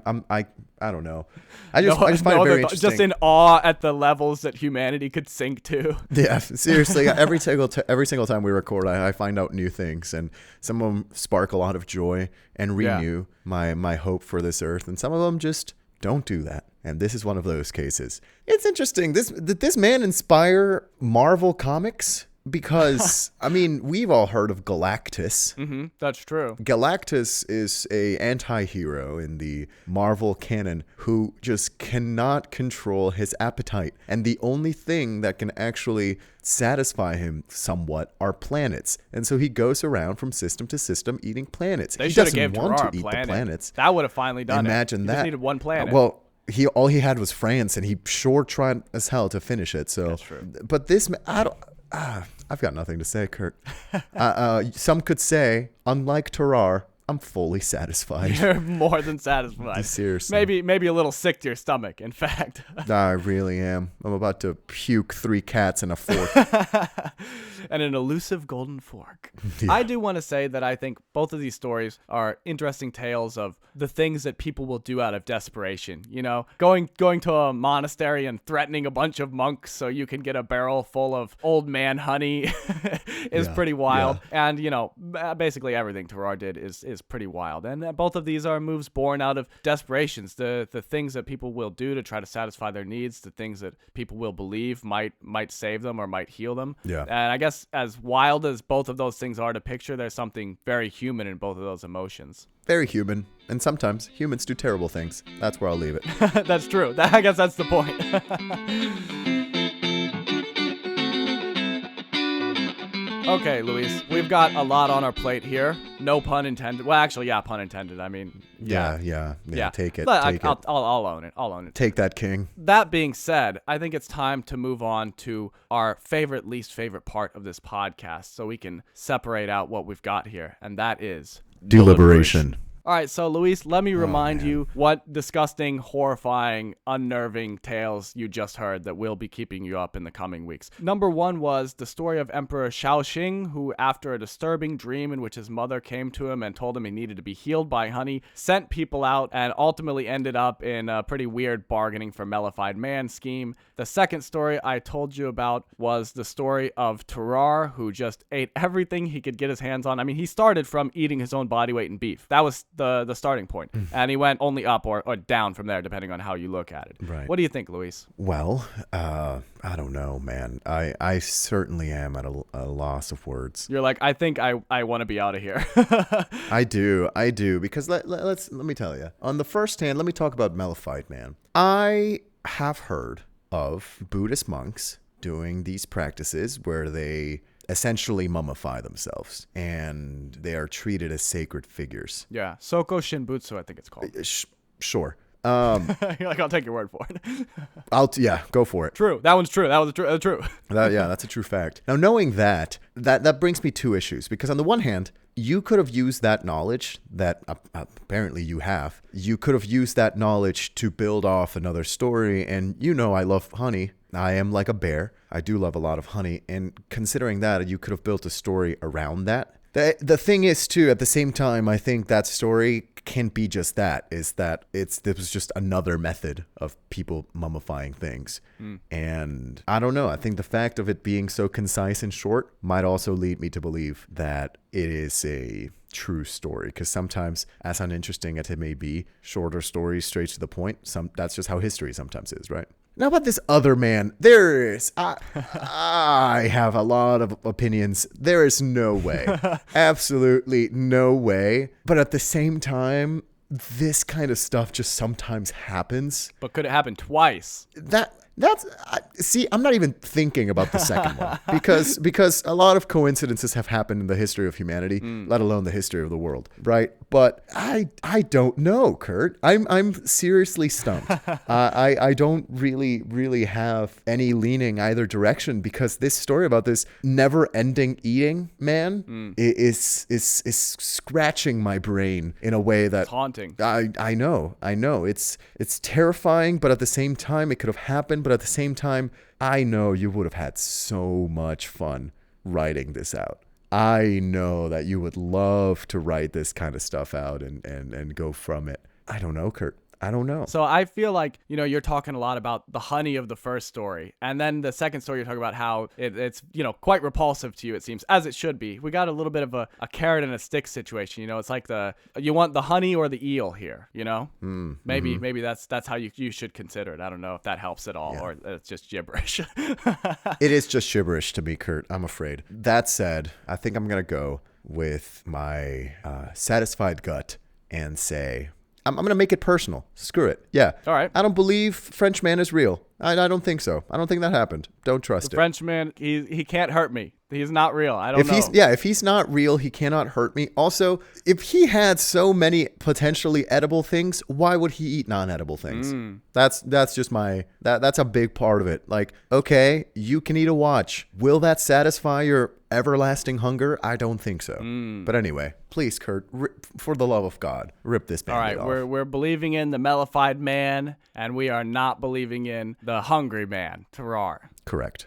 don't know. I just find it very interesting. Just in awe at the levels that humanity could sink to. Yeah, seriously. Every single time we record, I find out new things, and some of them spark a lot of joy and renew my hope for this earth, and some of them just don't do that. And this is one of those cases. It's interesting. Did this man inspire Marvel Comics? Because, I mean, we've all heard of Galactus. That's true. Galactus is a anti-hero in the Marvel canon who just cannot control his appetite. And the only thing that can actually satisfy him somewhat are planets. And so he goes around from system to system eating planets. He doesn't want to eat the planets. That would have finally done it. Imagine that. He just needed one planet. Well, all he had was France, and he sure tried as hell to finish it. So, that's true. But this, I've got nothing to say, Kurt. Some could say, unlike Terrar, I'm fully satisfied. You're more than satisfied. Seriously. Maybe a little sick to your stomach, in fact. I really am. I'm about to puke 3 cats in a fork. And an elusive golden fork. Yeah. I do want to say that I think both of these stories are interesting tales of the things that people will do out of desperation. You know, going to a monastery and threatening a bunch of monks so you can get a barrel full of old man honey is pretty wild. Yeah. And, you know, basically everything Terrar did is pretty wild. And both of these are moves born out of desperations. The things that people will do to try to satisfy their needs, the things that people will believe might save them or might heal them. Yeah. And I guess as wild as both of those things are to picture, there's something very human in both of those emotions. Very human. And sometimes humans do terrible things. That's where I'll leave it. That's true. I guess that's the point. Okay, Luis, we've got a lot on our plate here. No pun intended. Well, actually, yeah, pun intended. I mean, yeah. Take it. But I'll own it. I'll own it. Take that, king. That being said, I think it's time to move on to our least favorite part of this podcast so we can separate out what we've got here, and that is deliberation. All right, so Luis, let me remind you what disgusting, horrifying, unnerving tales you just heard that will be keeping you up in the coming weeks. Number 1 was the story of Emperor Shaoxing, who, after a disturbing dream in which his mother came to him and told him he needed to be healed by honey, sent people out and ultimately ended up in a pretty weird bargaining for Mellified man scheme. The second story I told you about was the story of Terrar, who just ate everything he could get his hands on. I mean, he started from eating his own body weight in beef. That was the starting point. And he went only up or down from there, depending on how you look at it. Right. What do you think, Luis? Well, I don't know, man. I certainly am at a loss of words. You're like, I think I want to be out of here. I do. Because let me tell you. On the first hand, let me talk about Mellified, man. I have heard of Buddhist monks doing these practices where they essentially mummify themselves and they are treated as sacred figures. Yeah. Soko Shinbutsu, I think it's called. Sure. You're like, I'll take your word for it. Go for it. True. That one's true. That was true. That's a true fact. Now, knowing that brings me 2 issues, because on the one hand, you could have used that knowledge that apparently you have. You could have used that knowledge to build off another story. And I love honey. I am like a bear. I do love a lot of honey. And considering that, you could have built a story around that. The thing is, too, at the same time, I think that story can be just that. This was just another method of people mummifying things. And I don't know. I think the fact of it being so concise and short might also lead me to believe that it is a true story, because sometimes, as uninteresting as it may be, shorter stories straight to the point, that's just how history sometimes is, right? Now about this other man, I have a lot of opinions. There is no way, absolutely no way. But at the same time, this kind of stuff just sometimes happens. But could it happen twice? I'm not even thinking about the second one because a lot of coincidences have happened in the history of humanity, let alone the history of the world, right? But I don't know, Kurt. I'm seriously stumped. I don't really have any leaning either direction, because this story about this never-ending eating man is scratching my brain in a way that it's haunting. I know. It's terrifying, but at the same time, it could have happened. But at the same time, I know you would have had so much fun writing this out. I know that you would love to write this kind of stuff out and go from it. I don't know, Kurt. I don't know. So I feel like, you're talking a lot about the honey of the first story. And then the second story, you're talking about how it's, quite repulsive to you, it seems, as it should be. We got a little bit of a carrot and a stick situation. It's like you want the honey or the eel here, Maybe that's how you should consider it. I don't know if that helps at all, or it's just gibberish. It is just gibberish to me, Kurt. I'm afraid. That said, I think I'm going to go with my satisfied gut and say, I'm going to make it personal. Screw it. Yeah. All right. I don't believe Frenchman is real. I don't think so. I don't think that happened. Don't trust it. Frenchman, he can't hurt me. He's not real. I don't know. If he's not real, he cannot hurt me. Also, if he had so many potentially edible things, why would he eat non-edible things? That's just that's a big part of it. Like, okay, you can eat a watch. Will that satisfy your everlasting hunger? I don't think so. But anyway, please, Kurt, for the love of God, rip this Band-Aid off. All right, we're believing in the Mellified man, and we are not believing in the hungry man, Terrar. Correct.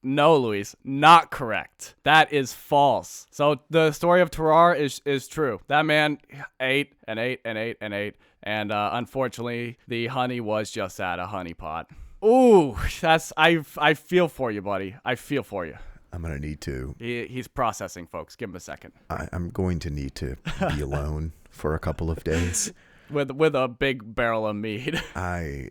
No, Luis, not correct. That is false. So the story of Terrar is true. That man ate and ate and ate and ate, and unfortunately, the honey was just at a honey pot. Ooh, I feel for you, buddy. I feel for you. I'm going to need to. He's processing, folks. Give him a second. I'm going to need to be alone for a couple of days. With a big barrel of mead. I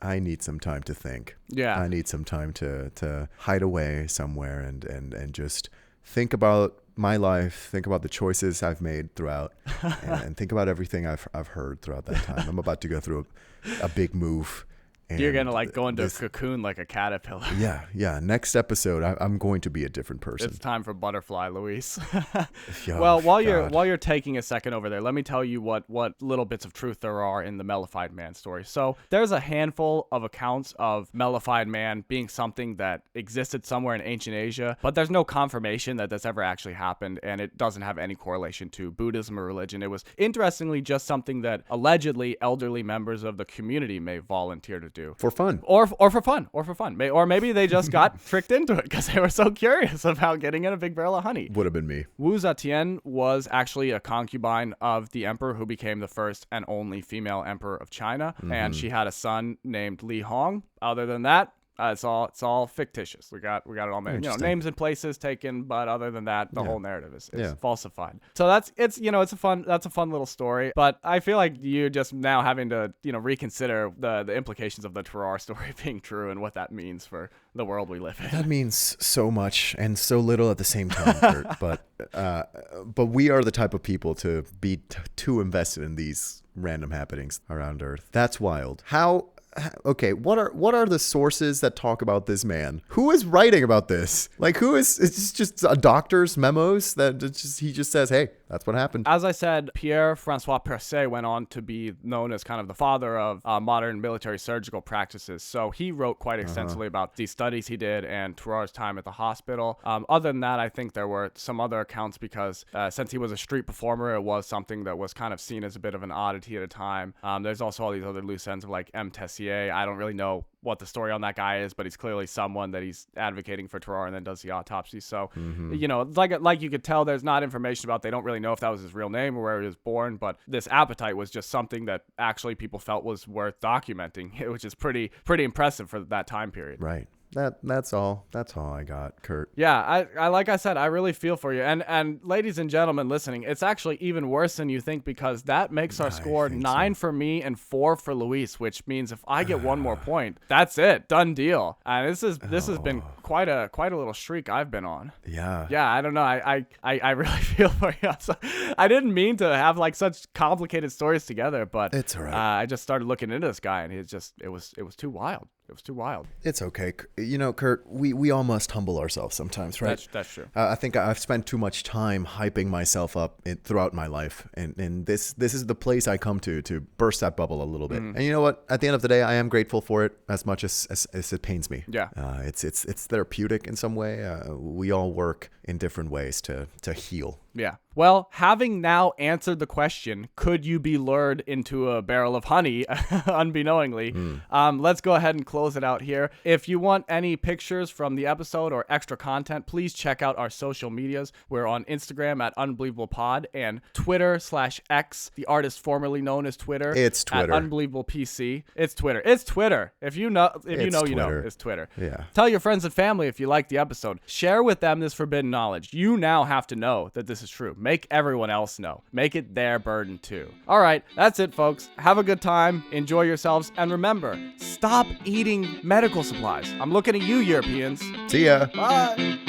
need some time to think. Yeah. I need some time to hide away somewhere and just think about my life, think about the choices I've made throughout, and think about everything I've heard throughout that time. I'm about to go through a big move. You're going to go into a cocoon like a caterpillar. Yeah. Next episode, I'm going to be a different person. It's time for butterfly, Luis. Oh, well, while you're taking a second over there, let me tell you what little bits of truth there are in the Mellified man story. So there's a handful of accounts of Mellified man being something that existed somewhere in ancient Asia, but there's no confirmation that this ever actually happened, and it doesn't have any correlation to Buddhism or religion. It was interestingly just something that allegedly elderly members of the community may volunteer to do. For fun. Or for fun. Or maybe they just got tricked into it because they were so curious about getting in a big barrel of honey. Would have been me. Wu Zetian was actually a concubine of the emperor who became the first and only female emperor of China. And she had a son named Li Hong. Other than that, it's all fictitious. We got it all made. Names and places taken, but other than that, the whole narrative is falsified. So it's a fun little story. But I feel like you're just now having to reconsider the implications of the Terrar story being true and what that means for the world we live in. That means so much and so little at the same time, Kurt. But we are the type of people to be too invested in these random happenings around Earth. That's wild. Okay, what are the sources that talk about this man? Who is writing about this? Like, it's just a doctor's memos that he just says, hey, that's what happened. As I said, Pierre-Francois Percé went on to be known as kind of the father of modern military surgical practices. So he wrote quite extensively about these studies he did and Terrar's time at the hospital. Other than that, I think there were some other accounts because since he was a street performer, it was something that was kind of seen as a bit of an oddity at a time. There's also all these other loose ends of like M. Tessier. I don't really know what the story on that guy is, but he's clearly someone that he's advocating for Terrar and then does the autopsy. So, like you could tell, there's not information about. They don't really know if that was his real name or where he was born, but this appetite was just something that actually people felt was worth documenting, which is pretty impressive for that time period. Right. That's all I got, Kurt. Yeah, I like I said, I really feel for you. And ladies and gentlemen listening, it's actually even worse than you think because that makes our score 9 for me and 4 for Luis, which means if I get one more point, that's it. Done deal. And this has been quite a little streak I've been on. Yeah. Yeah, I don't know. I really feel for you. I didn't mean to have like such complicated stories together, but it's all right. I just started looking into this guy and it was too wild. It was too wild. It's okay. Kurt, we all must humble ourselves sometimes, right? That's true. I think I've spent too much time hyping myself up throughout my life. And this is the place I come to burst that bubble a little bit. And you know what? At the end of the day, I am grateful for it as much as it pains me. Yeah. It's therapeutic in some way. We all work in different ways to heal. Yeah. Well, having now answered the question, could you be lured into a barrel of honey unbeknowingly? Let's go ahead and close it out here. If you want any pictures from the episode or extra content, please check out our social medias. We're on Instagram at UnbelievablePod and Twitter/X, the artist formerly known as Twitter. It's Twitter. At UnbelievablePC. It's Twitter. It's Twitter. If you know, you know. It's Twitter. Yeah. Tell your friends and family if you like the episode. Share with them this forbidden knowledge. You now have to know that this is true. Make everyone else know. Make it their burden too. All right, that's it, folks. Have a good time. Enjoy yourselves. And remember, stop eating medical supplies. I'm looking at you, Europeans. See ya. Bye.